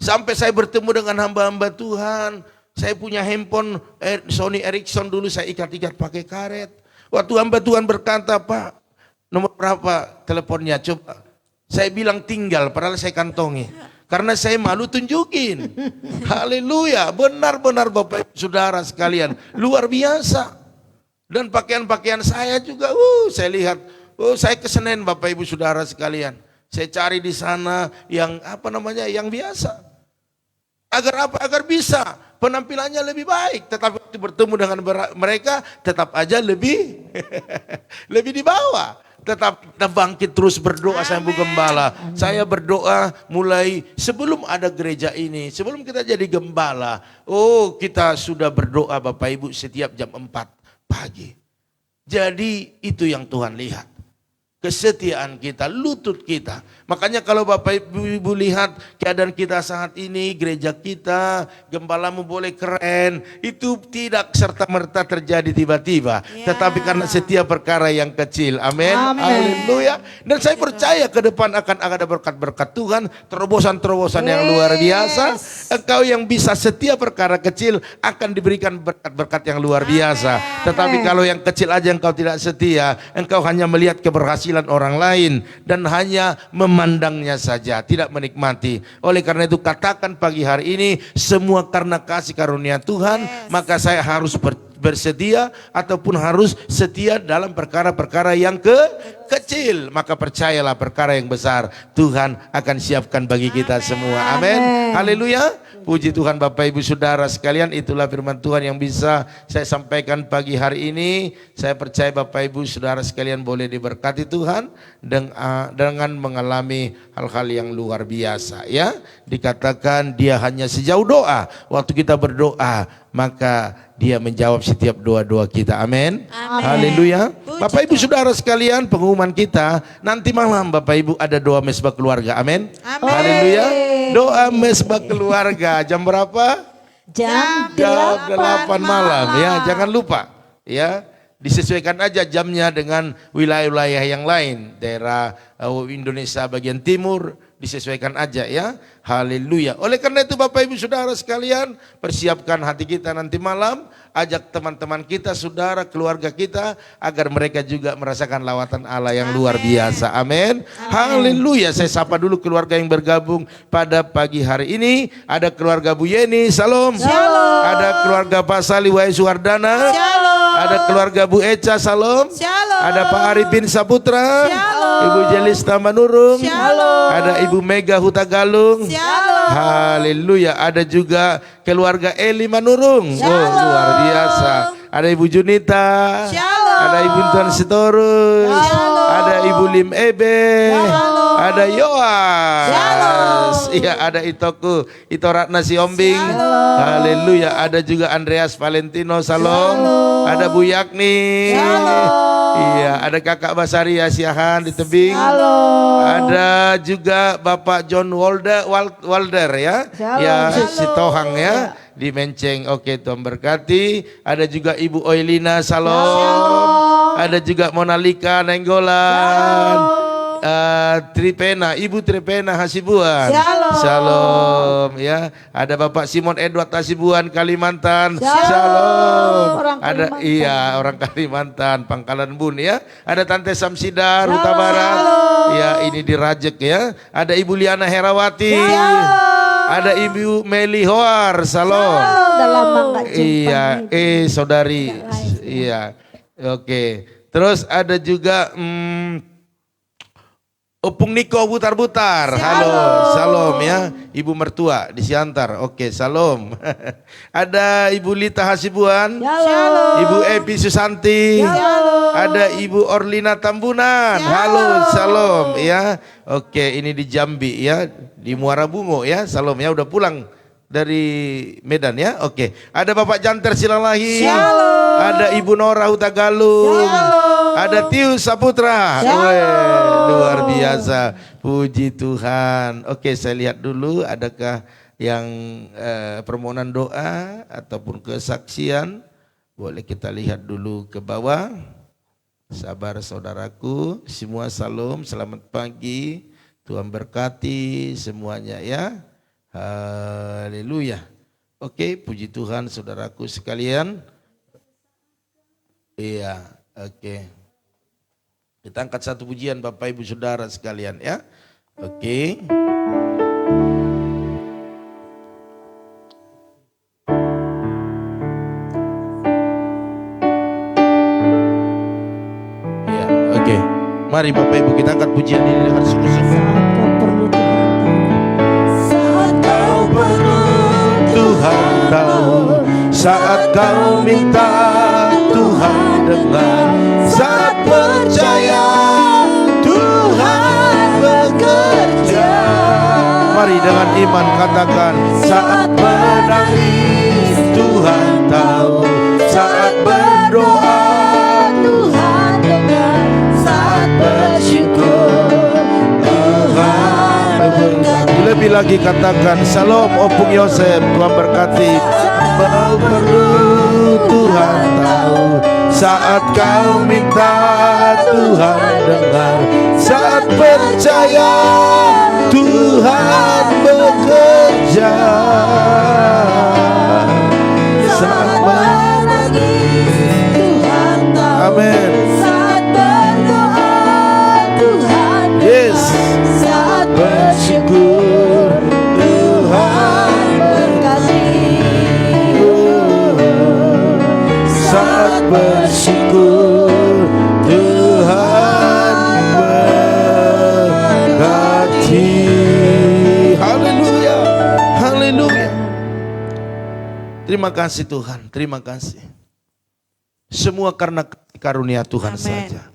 Sampai saya bertemu dengan hamba-hamba Tuhan, saya punya handphone Sony Ericsson dulu saya ikat-ikat pakai karet. Waktu hamba Tuhan berkata, Pak, nomor berapa teleponnya? Coba. Saya bilang tinggal, padahal saya kantongi. Karena saya malu tunjukin. Haleluya, benar-benar Bapak Ibu Saudara sekalian, luar biasa. Dan pakaian-pakaian saya juga, saya lihat, saya ke Senen Bapak Ibu Saudara sekalian. Saya cari di sana yang yang biasa. Agar apa? Agar bisa penampilannya lebih baik. Tetapi waktu bertemu dengan mereka tetap aja lebih lebih di bawah. Tetap kita bangkit terus berdoa sama Ibu Gembala. Saya berdoa mulai sebelum ada gereja ini, sebelum kita jadi gembala. Kita sudah berdoa Bapak Ibu setiap jam 4 pagi. Jadi itu yang Tuhan lihat. Kesetiaan kita, lutut kita. Makanya kalau Bapak Ibu lihat keadaan kita saat ini, gereja kita, gembalamu boleh keren, itu tidak serta-merta terjadi tiba-tiba. Ya. Tetapi karena setiap perkara yang kecil. Amin. Amin. Haleluya. Dan saya percaya ke depan akan ada berkat-berkat Tuhan, terobosan-terobosan yang luar biasa. Engkau yang bisa setiap perkara kecil akan diberikan berkat-berkat yang luar biasa. Tetapi kalau yang kecil aja engkau tidak setia, engkau hanya melihat keberhasilan orang lain dan hanya memandangnya saja, tidak menikmati. Oleh karena itu katakan pagi hari ini, semua karena kasih karunia Tuhan, maka saya harus bersedia ataupun harus setia dalam perkara-perkara yang kecil. Maka percayalah perkara yang besar Tuhan akan siapkan bagi kita semua. Amin. Haleluya. Puji Tuhan Bapak Ibu Saudara sekalian, itulah firman Tuhan yang bisa saya sampaikan pagi hari ini. Saya percaya Bapak Ibu Saudara sekalian boleh diberkati Tuhan dengan mengalami hal-hal yang luar biasa ya. Dikatakan dia hanya sejauh doa. Waktu kita berdoa maka dia menjawab setiap doa-doa kita. Amin. Haleluya. Bapak Ibu Saudara sekalian, pengumuman kita nanti malam Bapak Ibu ada doa mesbah keluarga. Amin. Amin. Haleluya. Doa mesbah keluarga jam berapa? Jam Jam 8 8 malam ya, jangan lupa ya. Disesuaikan aja jamnya dengan wilayah-wilayah yang lain. Daerah Indonesia bagian timur disesuaikan aja ya. Haleluya. Oleh karena itu Bapak Ibu Saudara sekalian, persiapkan hati kita nanti malam, ajak teman-teman kita, saudara, keluarga kita agar mereka juga merasakan lawatan Allah yang luar biasa. Amin. Haleluya. Saya sapa dulu keluarga yang bergabung pada pagi hari ini. Ada keluarga Bu Yeni, salam. Shalom. Ada keluarga Pak Sali Wahyu Suwardana. Shalom. Ada keluarga Bu Eca, salam. Shalom. Ada Pak Arifin Saputra. Shalom. Ibu Jelista Manurung. Shalom. Ada Ibu Mega Hutagalung. Shalom. Haleluya. Ada juga keluarga Eli Manurung. Oh, luar biasa. Ada Ibu Junita. Shalom. Ada Ibu Tuan Sitorus. Shalom. Ada Ibu Lim Ebe. Shalom. Ada Yoas. Shalom. Iya, ada Itoku, Ito Ratna Siombing. Haleluya. Ada juga Andreas Valentino. Salam. Ada Bu Yakni. Iya, ada Kakak Basari Asiahan di tebing. Ada juga Bapak John Walder ya. Ya, si Tohang ya. Di Menceng. Oke, Tuhan berkati. Ada juga Ibu Oilina, salam. Ada juga Monalika Nenggolan. Tripena, Ibu Tripena Hasibuan. Shalom ya. Ada Bapak Simon Edward Hasibuan Kalimantan. Shalom. Orang Ada Kalimantan. orang Kalimantan, Pangkalan Bun ya. Ada Tante Samsidar Huta Barat. Ya, ini di Rajek ya. Ada Ibu Liana Herawati. Ada Ibu Meli Hoar. Salam. Udah lama nggak jumpa Iya, nih. saudari. Iya. Oke. Terus ada juga Opung Niko Butar-Butar. Halo, salam ya. Ibu mertua di Siantar. Oke, salam. Ada Ibu Lita Hasibuan. Shalom. Ibu Epi Susanti. Ada Ibu Orlina Tambunan. Halo, salam ya. Oke, ini di Jambi ya, di Muara Bungo ya. Salam ya, udah pulang dari Medan ya. Oke. Ada Bapak Janter Silalahi. Ada Ibu Nora Hutagalung. Ada Tius Saputra. Weh, luar biasa. Puji Tuhan. Oke, saya lihat dulu adakah yang permohonan doa ataupun kesaksian. Boleh kita lihat dulu ke bawah. Sabar saudaraku. Semua salam, selamat pagi. Tuhan berkati semuanya ya. Haleluya. Oke, puji Tuhan saudaraku sekalian. Iya, oke. Kita angkat satu pujian Bapak Ibu Saudara sekalian ya. Oke. Ya, oke. Mari Bapak Ibu kita angkat pujian ini dengan sungguh-sungguh. Saat kau perlu Tuhan tahu, saat kau minta Tuhan dengar, saat percaya Tuhan bekerja. Mari dengan iman katakan, saat menangis Tuhan tahu, saat berdoa Tuhan dengar, saat bersyukur Tuhan berkati. Lebih lagi katakan, Salam Opung Yosef, Tuhan berkati. Kau perlu Tuhan tahu, saat kau minta Tuhan dengar, saat percaya Tuhan bekerja, saat menangis Tuhan tahu, amin. saat berdoa Tuhan dengar, Yes. saat Bersyukur Tuhan berkati, saat bersyukur Tuhan berkati. Haleluya, haleluya. Terima kasih Tuhan, terima kasih. Semua karena karunia Tuhan saja.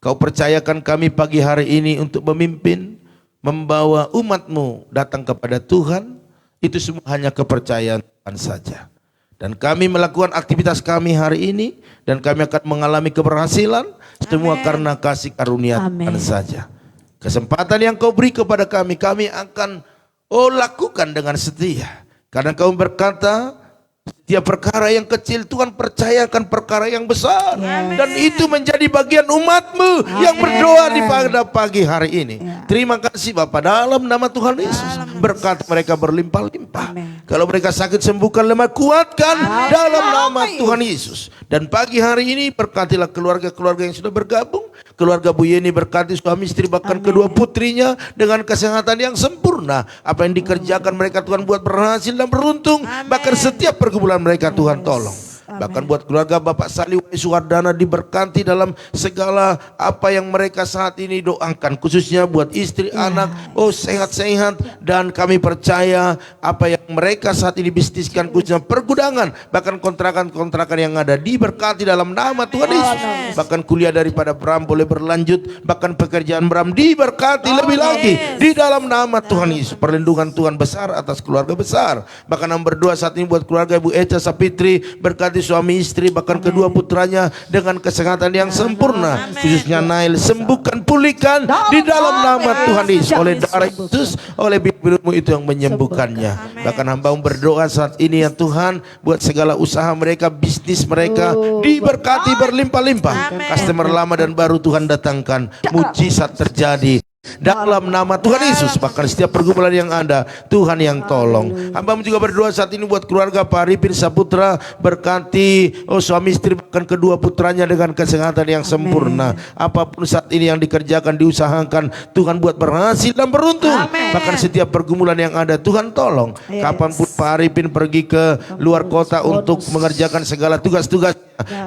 Kau percayakan kami pagi hari ini untuk memimpin, membawa umat-Mu datang kepada Tuhan. Itu semua hanya kepercayaan Tuhan saja. Dan kami melakukan aktivitas kami hari ini, dan kami akan mengalami keberhasilan, semua karena kasih karunia Tuhan saja. Kesempatan yang Kau beri kepada kami akan lakukan dengan setia. Karena Kau berkata, setiap perkara yang kecil Tuhan percayakan perkara yang besar. Dan itu menjadi bagian umat-Mu yang berdoa di pada pagi hari ini. Terima kasih Bapa, dalam nama Tuhan Yesus. Berkat mereka berlimpah-limpah. Kalau mereka sakit, sembuhkan, lemah kuatkan dalam nama Tuhan Yesus. Dan pagi hari ini berkatilah keluarga-keluarga yang sudah bergabung. Keluarga Bu Yeni berkati suami istri bahkan kedua putrinya dengan kesehatan yang sempurna. Apa yang dikerjakan mereka Tuhan buat berhasil dan beruntung. Bahkan setiap pergumulan mereka Tuhan tolong. Bahkan buat keluarga Bapak Salih Suwardana diberkati dalam segala apa yang mereka saat ini doakan. Khususnya buat istri, anak, sehat-sehat. Dan kami percaya apa yang mereka saat ini bisniskan, khususnya pergudangan, bahkan kontrakan-kontrakan yang ada diberkati dalam nama Tuhan Yesus. Bahkan kuliah daripada Bram boleh berlanjut, bahkan pekerjaan Bram diberkati lebih lagi di dalam nama Tuhan Yesus. Perlindungan Tuhan besar atas keluarga besar. Bahkan yang berdoa saat ini buat keluarga Ibu Eca Sapitri, berkati suami istri bahkan kedua putranya dengan kesehatan yang sempurna. Khususnya Nail, sembuhkan, pulihkan di dalam nama Tuhan Yesus. Oleh darah Yesus, oleh bibirmu itu yang menyembuhkannya. Bahkan hamba berdoa saat ini ya Tuhan, buat segala usaha mereka, bisnis mereka diberkati berlimpah-limpah. Customer lama dan baru Tuhan datangkan, mujizat terjadi dalam nama Tuhan Yesus. Bahkan setiap pergumulan yang ada Tuhan yang tolong. Hamba juga berdoa saat ini buat keluarga Pak Arifin Saputra, berkati suami istri bahkan kedua putranya dengan kesehatan yang sempurna. Apapun saat ini yang dikerjakan, diusahakan, Tuhan buat berhasil dan beruntung. Bahkan setiap pergumulan yang ada Tuhan tolong. Kapanpun Pak Arifin pergi ke luar kota untuk mengerjakan segala tugas-tugas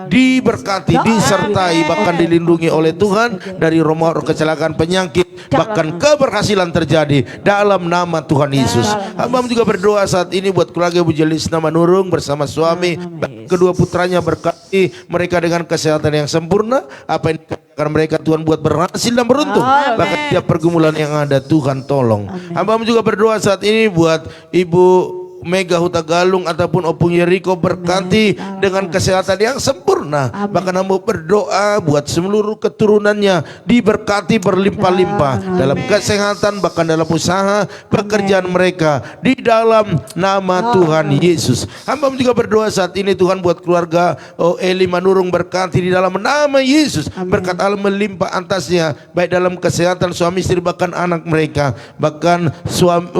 diberkati, disertai, bahkan dilindungi oleh Tuhan dari roh kecelakaan, penyakit, bahkan keberhasilan terjadi dalam nama Tuhan Yesus. Hamba juga berdoa saat ini buat keluarga Ibu Jelisna Manurung bersama suami, kedua putranya, berkati mereka dengan kesehatan yang sempurna. Apa yang dikerjakan mereka Tuhan buat berhasil dan beruntung, bahkan setiap pergumulan yang ada Tuhan tolong. Hamba juga berdoa saat ini buat Ibu Mega Huta Galung ataupun Opung Yeriko, berkati dengan kesehatan yang sempurna. Bahkan hamba berdoa buat seluruh keturunannya diberkati berlimpah-limpah dalam kesehatan, bahkan dalam usaha pekerjaan mereka di dalam nama Tuhan Yesus. Hamba juga berdoa saat ini Tuhan buat keluarga Eli Manurung, berkati di dalam nama Yesus. Berkat Allah melimpah atasnya, baik dalam kesehatan suami istri, bahkan anak mereka, bahkan suami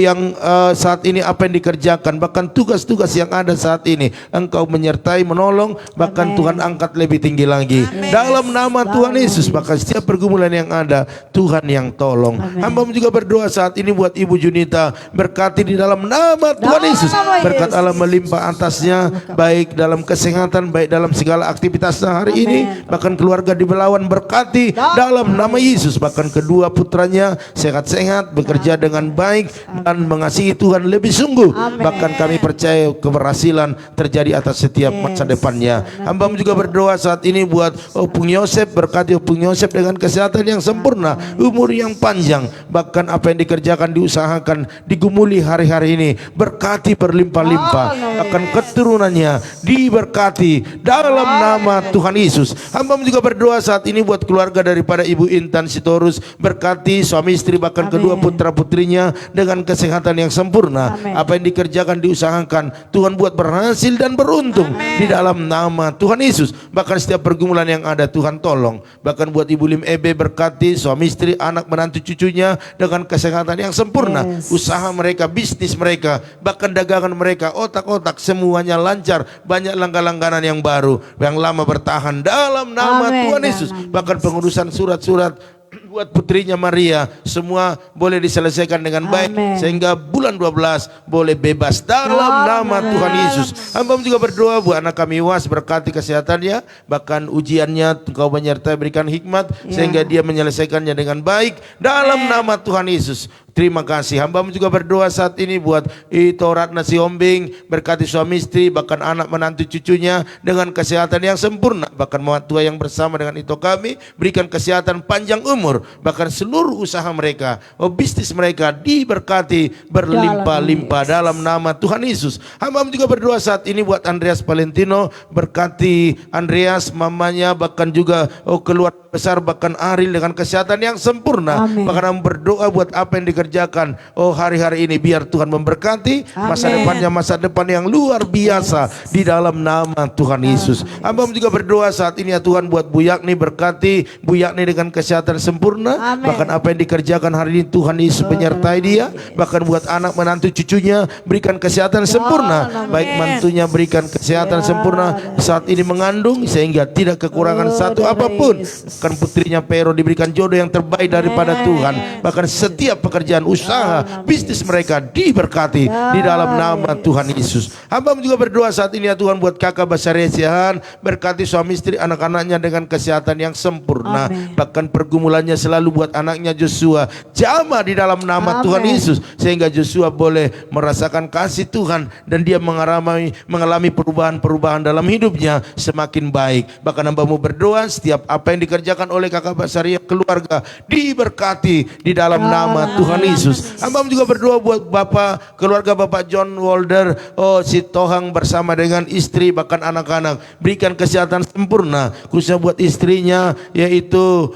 yang saat ini apa yang dikerjakan, bahkan tugas-tugas yang ada saat ini Engkau menyertai, menolong, bahkan Tuhan angkat lebih tinggi lagi dalam nama Tuhan Yesus. Bahkan setiap pergumulan yang ada Tuhan yang tolong. Hamba juga berdoa saat ini buat Ibu Junita, berkati di dalam nama Tuhan Yesus. Berkat Allah melimpah atasnya, baik dalam kesehatan, baik dalam segala aktivitasnya hari ini, bahkan keluarga di Belawan berkati dalam nama Yesus. Bahkan kedua putranya sehat-sehat, bekerja dengan baik dan mengasihi Tuhan lebih sungguh. Bahkan kami percaya keberhasilan terjadi atas setiap masa depannya. Hamba juga berdoa saat ini buat Opung Yosef, berkati Opung Yosef dengan kesehatan yang sempurna, umur yang panjang, bahkan apa yang dikerjakan, diusahakan, digumuli hari-hari ini berkati berlimpah-limpah, akan keturunannya diberkati dalam nama Tuhan Yesus. Hamba juga berdoa saat ini buat keluarga daripada Ibu Intan Sitorus, berkati suami istri, bahkan kedua putra putrinya dengan kesehatan yang sempurna. Apa yang dikerjakan, diusahakan, Tuhan buat berhasil dan beruntung di dalam nama Tuhan Yesus. Bahkan setiap pergumulan yang ada Tuhan tolong. Bahkan buat Ibu Lim Ebe, berkati suami istri, anak menantu cucunya dengan kesehatan yang sempurna. Usaha mereka, bisnis mereka, bahkan dagangan mereka, otak-otak semuanya lancar. Banyak langkah-langganan yang baru, yang lama bertahan dalam nama Tuhan Yesus. Bahkan pengurusan surat-surat buat putrinya Maria semua boleh diselesaikan dengan baik, sehingga bulan 12 boleh bebas dalam nama Tuhan Yesus. Hamba juga berdoa buat anak kami Was, berkati kesehatannya, bahkan ujiannya Engkau menyertai, berikan hikmat sehingga dia menyelesaikannya dengan baik dalam nama Tuhan Yesus. Terima kasih. Hamba juga berdoa saat ini buat Ito Ratna Siombing, berkati suami istri, bahkan anak menantu cucunya dengan kesehatan yang sempurna. Bahkan mama tua yang bersama dengan Ito kami, berikan kesehatan panjang umur. Bahkan seluruh usaha mereka, bisnis mereka diberkati berlimpah-limpah dalam nama Tuhan Yesus. Hamba juga berdoa saat ini buat Andreas Valentino, berkati Andreas, mamanya, bahkan juga keluarga besar, bahkan Aril dengan kesehatan yang sempurna. Bahkan berdoa buat apa yang dikerjakan hari-hari ini, biar Tuhan memberkati masa depannya, masa depan yang luar biasa di dalam nama Tuhan Yesus. Hamba juga berdoa saat ini ya Tuhan buat Bu Yakni, berkati Bu Yakni dengan kesehatan sempurna. Bahkan apa yang dikerjakan hari ini Tuhan Yesus menyertai dia. Bahkan buat anak menantu cucunya berikan kesehatan sempurna, baik mantunya berikan kesehatan sempurna saat ini mengandung, sehingga tidak kekurangan satu apapun. Bahkan putrinya Pero diberikan jodoh yang terbaik daripada Tuhan. Bahkan setiap pekerjaan, usaha, bisnis mereka diberkati di dalam nama Tuhan Yesus. Hamba juga berdoa saat ini ya Tuhan buat kakak Basaresian, berkati suami istri, anak-anaknya dengan kesehatan yang sempurna. Bahkan pergumulannya selalu buat anaknya Joshua jamah di dalam nama Tuhan Yesus, sehingga Joshua boleh merasakan kasih Tuhan dan dia mengalami perubahan-perubahan dalam hidupnya semakin baik. Bahkan hamba mau berdoa setiap apa yang dikerjakan oleh kakak Basaria keluarga diberkati di dalam nama Tuhan Yesus. Hamba juga berdoa buat Bapak, keluarga Bapak John Walder, si Tohang bersama dengan istri bahkan anak-anak, berikan kesehatan sempurna khususnya buat istrinya, yaitu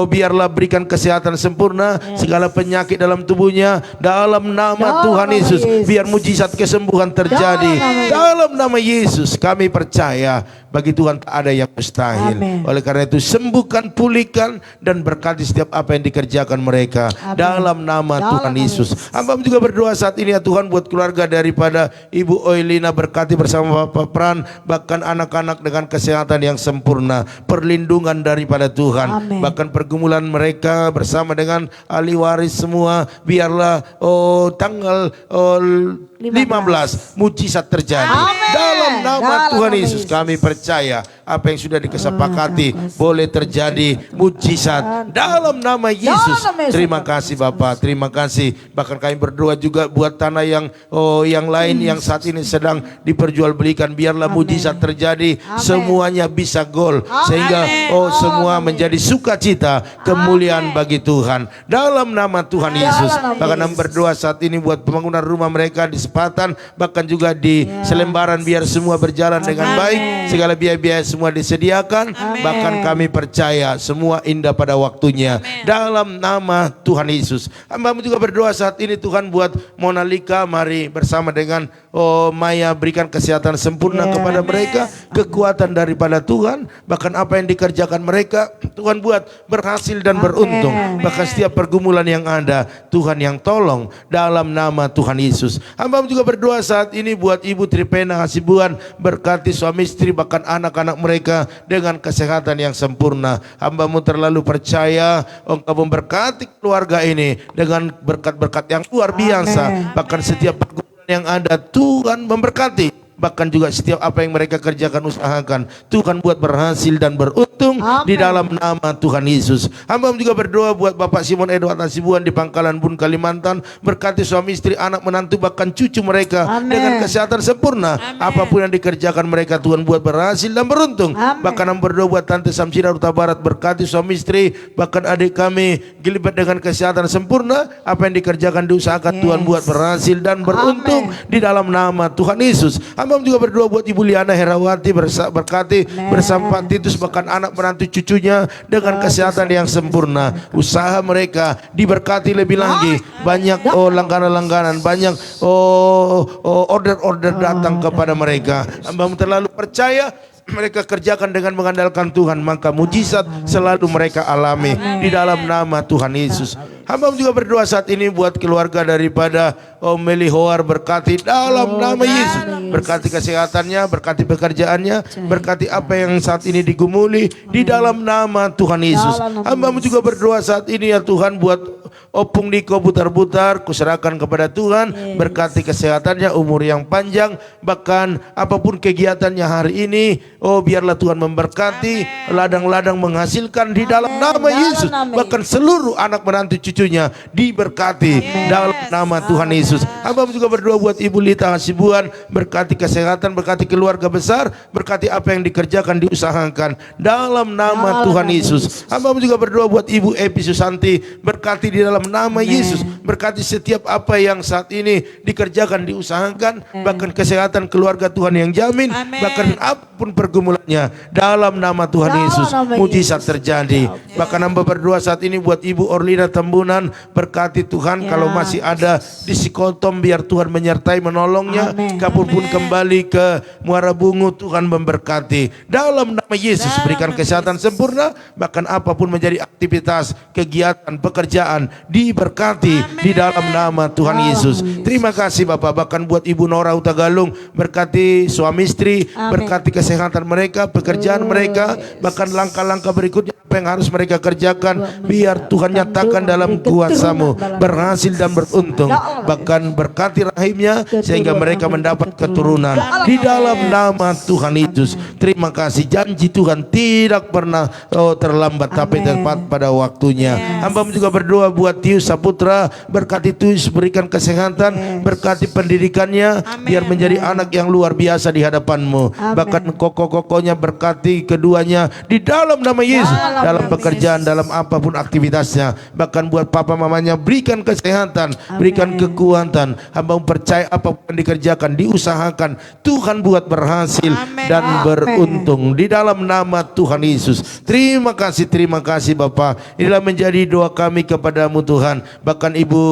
biarlah berikan kesehatan sempurna, segala penyakit dalam tubuhnya dalam nama Tuhan Yesus, biar mujizat kesembuhan terjadi dalam nama Yesus. Kami percaya bagi Tuhan tak ada yang mustahil. Oleh karena itu sembuhkan, pulihkan dan berkati setiap apa yang dikerjakan mereka dalam nama nama Tuhan Yesus. Hamba juga berdoa saat ini ya Tuhan buat keluarga daripada Ibu Oilina, berkati bersama Bapak Pran, bahkan anak-anak dengan kesehatan yang sempurna, perlindungan daripada Tuhan. Amin. Bahkan pergumulan mereka bersama dengan ahli waris semua, biarlah tanggal 15 mujizat terjadi. Amin. Dalam nama Dalam Tuhan nama Yesus Yesus. kami percaya apa yang sudah dikesepakati boleh terjadi mujizat dalam nama Yesus. Dalam nama Yesus. Terima kasih Bapak, terima kasih. Bahkan kami berdoa juga buat tanah yang lain yang saat ini sedang diperjualbelikan, biarlah mujizat terjadi, semuanya bisa gol sehingga semua menjadi sukacita, kemuliaan bagi Tuhan dalam nama Tuhan Yesus. Bahkan kami berdoa saat ini buat pembangunan rumah mereka di Sepatan, bahkan juga di Selembaran, biar semua berjalan dengan baik, segala biaya-biaya semua disediakan. Bahkan kami percaya semua indah pada waktunya dalam nama Tuhan Yesus. Hamba juga berdoa saat ini Tuhan buat Mona Lika, mari bersama dengan Maya berikan kesehatan sempurna kepada mereka, kekuatan daripada Tuhan, bahkan apa yang dikerjakan mereka Tuhan buat berhasil dan beruntung. Bahkan setiap pergumulan yang ada Tuhan yang tolong dalam nama Tuhan Yesus. Hamba juga berdoa saat ini buat Ibu Tripena Hasibuan, berkati suami istri bahkan anak-anak mereka dengan kesehatan yang sempurna. Hamba-Mu terlalu percaya Engkau memberkati keluarga ini dengan berkat-berkat yang luar biasa. Bahkan setiap pergumulan yang ada Tuhan memberkati. Bahkan juga setiap apa yang mereka kerjakan, usahakan, Tuhan buat berhasil dan beruntung di dalam nama Tuhan Yesus. Hamba juga berdoa buat Bapak Simon Edward Hasibuan di Pangkalan Bun, Kalimantan, berkati suami istri, anak menantu bahkan cucu mereka dengan kesehatan sempurna. Apapun yang dikerjakan mereka Tuhan buat berhasil dan beruntung. Bahkan hamba berdoa buat Tante Samsira Ruta Barat, berkati suami istri bahkan adik kami Gilbert dengan kesehatan sempurna. Apa yang dikerjakan diusahakan Tuhan buat berhasil dan beruntung di dalam nama Tuhan Yesus. Hamba juga berdoa buat Ibu Liana Herawati, berkati bersama Pak Titus bahkan anak menantu cucunya dengan kesehatan yang sempurna. Usaha mereka diberkati lebih lagi, banyak langganan-langganan, banyak order-order datang kepada mereka. Hamba terlalu percaya mereka kerjakan dengan mengandalkan Tuhan, maka mujizat selalu mereka alami di dalam nama Tuhan Yesus. Hamba juga berdoa saat ini buat keluarga daripada Meli Hoar, berkati dalam nama Yesus, berkati kesehatannya, berkati pekerjaannya, berkati apa yang saat ini digumuli di dalam nama Tuhan Yesus. Hamba juga berdoa saat ini ya Tuhan buat Opung Niko Butar-Butar, kuserahkan kepada Tuhan, berkati kesehatannya, umur yang panjang, bahkan apapun kegiatannya hari ini, biarlah Tuhan memberkati, ladang-ladang menghasilkan di dalam nama Yesus. Bahkan seluruh anak menantu cucunya diberkati dalam nama Tuhan Yesus. Hamba juga berdoa buat Ibu Lita Hasibuan, berkati kesehatan, berkati keluarga besar, berkati apa yang dikerjakan, diusahakan dalam nama Tuhan Yesus. Hamba juga berdoa buat Ibu Epi Susanti, berkati di dalam nama Yesus, berkati setiap apa yang saat ini dikerjakan, diusahakan, bahkan kesehatan keluarga Tuhan yang jamin, bahkan apapun pergumulannya dalam nama Tuhan Yesus, mujizat terjadi. Bahkan hamba berdoa saat ini buat Ibu Orlina Tembunan, berkati Tuhan kalau masih ada di Sikotom, biar Tuhan menyertai menolongnya. Kapanpun kembali ke Muara Bungu, Tuhan memberkati dalam nama Yesus, berikan kesehatan sempurna, bahkan apapun menjadi aktivitas, kegiatan, pekerjaan diberkati di dalam nama Tuhan Yesus. Terima kasih Bapak. Bahkan buat Ibu Nora Utagalung, berkati suami istri, berkati kesehatan mereka, pekerjaan mereka, bahkan langkah-langkah berikutnya apa yang harus mereka kerjakan, biar Tuhan nyatakan dalam kuasa-Mu, berhasil dan beruntung. Bahkan berkati rahimnya sehingga mereka mendapat keturunan di dalam nama Tuhan Yesus. Terima kasih, janji Tuhan tidak pernah terlambat tapi tepat pada waktunya. Hamba juga berdoa buat Tius Saputra, berkati Tius, berikan kesehatan, berkati pendidikannya, biar menjadi anak yang luar biasa di hadapan-Mu. Bahkan koko-kokonya, berkati keduanya di dalam nama Yesus, dalam pekerjaan, dalam apapun aktivitasnya. Bahkan buat papa mamanya, berikan kesehatan, berikan kekuatan. Hamba percaya apapun yang dikerjakan, diusahakan, Tuhan buat berhasil dan beruntung di dalam nama Tuhan Yesus. Terima kasih Bapak. Inilah menjadi doa kami kepadamu Tuhan. Bahkan Ibu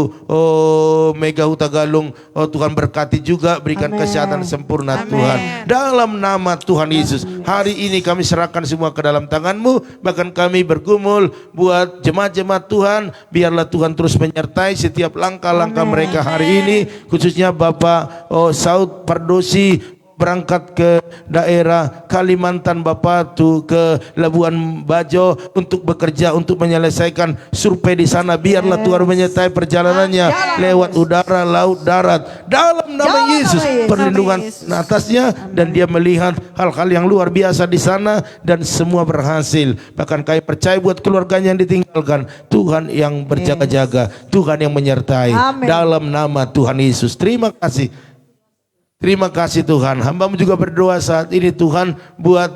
Mega Hutagalung, Tuhan berkati juga, berikan kesehatan sempurna Tuhan dalam nama Tuhan Yesus. Hari ini kami serahkan semua ke dalam tangan-Mu. Bahkan kami bergumul, buat jemaat-jemaat Tuhan, biarlah Tuhan terus menyertai setiap langkah-langkah mereka hari ini, khususnya Bapak Saud Pardosi berangkat ke daerah Kalimantan Bapak tuh ke Labuan Bajo untuk bekerja untuk menyelesaikan survei di sana. Biarlah Tuhan menyertai perjalanannya lewat udara, laut, darat. Dalam nama Yesus, perlindungan atasnya dan dia melihat hal-hal yang luar biasa di sana dan semua berhasil. Bahkan kami percaya buat keluarganya yang ditinggalkan, Tuhan yang berjaga-jaga, Tuhan yang menyertai. Dalam nama Tuhan Yesus. Terima kasih. Terima kasih Tuhan. Hamba-Mu juga berdoa saat ini Tuhan buat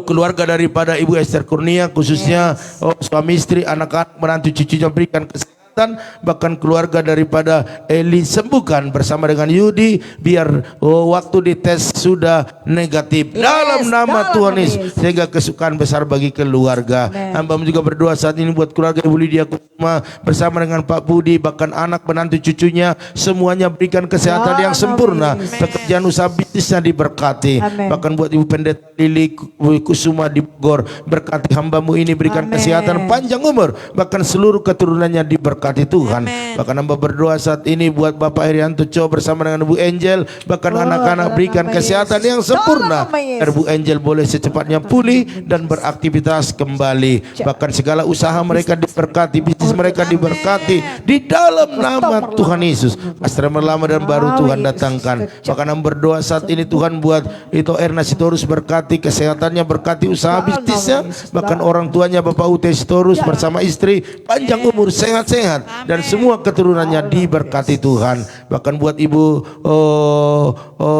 keluarga daripada Ibu Esther Kurnia, khususnya suami istri, anak-anak, menantu, cucunya, berikan kesehatan. Bahkan keluarga daripada Eli sembuhkan bersama dengan Yudi, biar waktu dites sudah negatif. Dalam nama Tuhan Yesus, sehingga kesukaan besar bagi keluarga. Hamba-Mu juga berdoa saat ini buat keluarga Ibu Lydia Kusuma bersama dengan Pak Budi, bahkan anak, menantu, cucunya, semuanya berikan kesehatan yang sempurna. Pekerjaan usaha bisnisnya diberkati. Bahkan buat Ibu Pendeta Lili Kusuma di Bogor, berkati hamba-Mu ini, berikan kesehatan, panjang umur, bahkan seluruh keturunannya diberkati Tuhan. Bahkan hamba berdoa saat ini buat Bapak Herianto Cho bersama dengan Bu Angel, bahkan anak-anak, berikan kesehatan yang sempurna agar Bu Angel boleh secepatnya pulih dan beraktivitas kembali. Bahkan segala usaha mereka diberkati, bisnis mereka diberkati di dalam nama Tuhan Yesus. Asrama lama dan baru Tuhan datangkan. Bahkan hamba berdoa saat ini Tuhan buat itu Erna Sitorus, berkati kesehatannya, berkati usaha bisnisnya, bahkan orang tuanya Bapak Ute Sitorus bersama istri, panjang umur, sehat-sehat, dan semua keturunannya diberkati Tuhan. Bahkan buat Ibu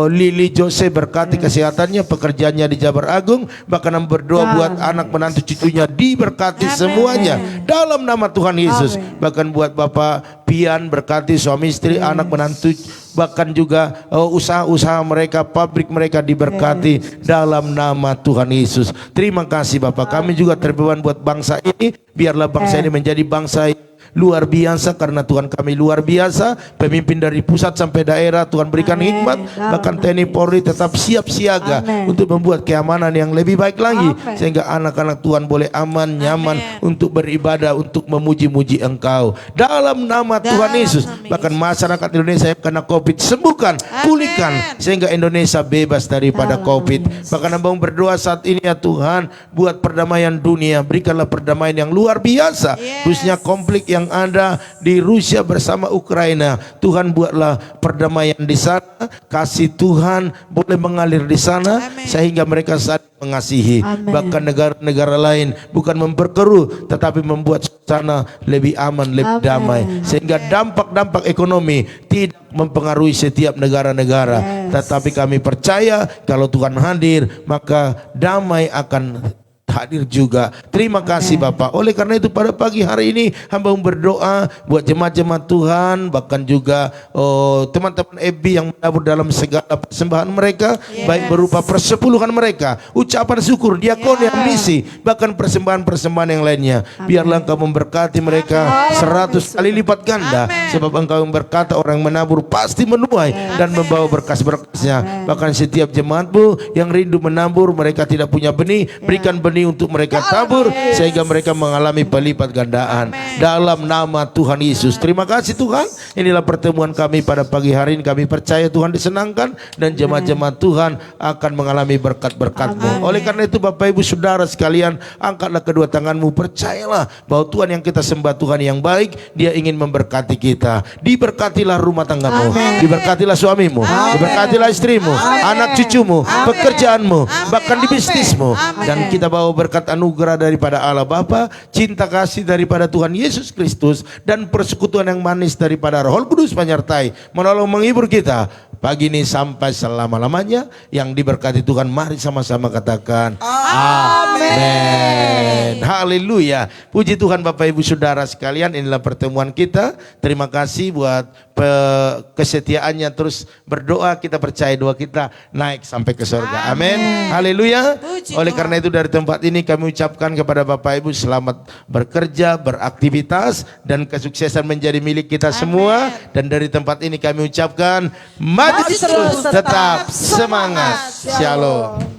Lili Jose, berkati kesehatannya, pekerjaannya di Jabar Agung, bahkan berdoa buat anak, menantu, cucunya diberkati semuanya dalam nama Tuhan Yesus. Bahkan buat Bapak Pian, berkati suami istri, anak, menantu, bahkan juga usaha-usaha mereka, pabrik mereka diberkati dalam nama Tuhan Yesus. Terima kasih Bapak. Kami juga terbeban buat bangsa ini, biarlah bangsa ini menjadi bangsa luar biasa karena Tuhan kami luar biasa. Pemimpin dari pusat sampai daerah Tuhan berikan hikmat, bahkan TNI Polri tetap siap siaga untuk membuat keamanan yang lebih baik lagi, sehingga anak-anak Tuhan boleh aman, nyaman untuk beribadah, untuk memuji-muji Engkau dalam nama Tuhan Yesus. Bahkan masyarakat Indonesia yang kena COVID, sembuhkan, pulihkan, sehingga Indonesia bebas daripada COVID. Bahkan hamba berdoa saat ini ya Tuhan buat perdamaian dunia, berikanlah perdamaian yang luar biasa, khususnya konflik yang ada di Rusia bersama Ukraina. Tuhan buatlah perdamaian di sana, kasih Tuhan boleh mengalir di sana, sehingga mereka saling mengasihi. Bahkan negara-negara lain bukan memperkeruh, tetapi membuat suasana lebih aman, lebih damai, sehingga dampak-dampak ekonomi tidak mempengaruhi setiap negara-negara. Tetapi kami percaya kalau Tuhan hadir, maka damai akan hadir juga. Terima kasih Bapak. Oleh karena itu pada pagi hari ini hamba berdoa buat jemaat-jemaat Tuhan, bahkan juga teman-teman EB yang menabur dalam segala persembahan mereka, baik berupa persepuluhan mereka, ucapan syukur, diakoni, misi, bahkan persembahan-persembahan yang lainnya. Biarlah Engkau memberkati mereka 100 kali lipat ganda, sebab Engkau yang berkata orang menabur pasti menuai dan membawa berkas-berkasnya. Bahkan setiap jemaat-Mu yang rindu menabur, mereka tidak punya benih, berikan benih untuk mereka tabur, sehingga mereka mengalami pelipat gandaan dalam nama Tuhan Yesus. Terima kasih Tuhan. Inilah pertemuan kami pada pagi hari ini. Kami percaya Tuhan disenangkan dan jemaat-jemaat Tuhan akan mengalami berkat-berkat-Mu. Oleh karena itu Bapak Ibu Saudara sekalian, angkatlah kedua tanganmu, percayalah bahwa Tuhan yang kita sembah Tuhan yang baik, Dia ingin memberkati kita. Diberkatilah rumah tanggamu, diberkatilah suamimu, diberkatilah istrimu, anak cucumu, pekerjaanmu, bahkan di bisnismu, dan kita bawa berkat anugerah daripada Allah Bapa, cinta kasih daripada Tuhan Yesus Kristus, dan persekutuan yang manis daripada Roh Kudus menyertai, menolong, menghibur kita pagi ini sampai selama-lamanya. Yang diberkati Tuhan, mari sama-sama katakan amin. Haleluya. Puji Tuhan Bapak Ibu Saudara sekalian, inilah pertemuan kita. Terima kasih buat kesetiaannya, terus berdoa. Kita percaya doa kita naik sampai ke surga. Amin. Haleluya. Oleh karena itu dari tempat ini kami ucapkan kepada Bapak Ibu selamat bekerja, beraktivitas, dan kesuksesan menjadi milik kita semua. Dan dari tempat ini kami ucapkan maju terus, tetap semangat. Shalom.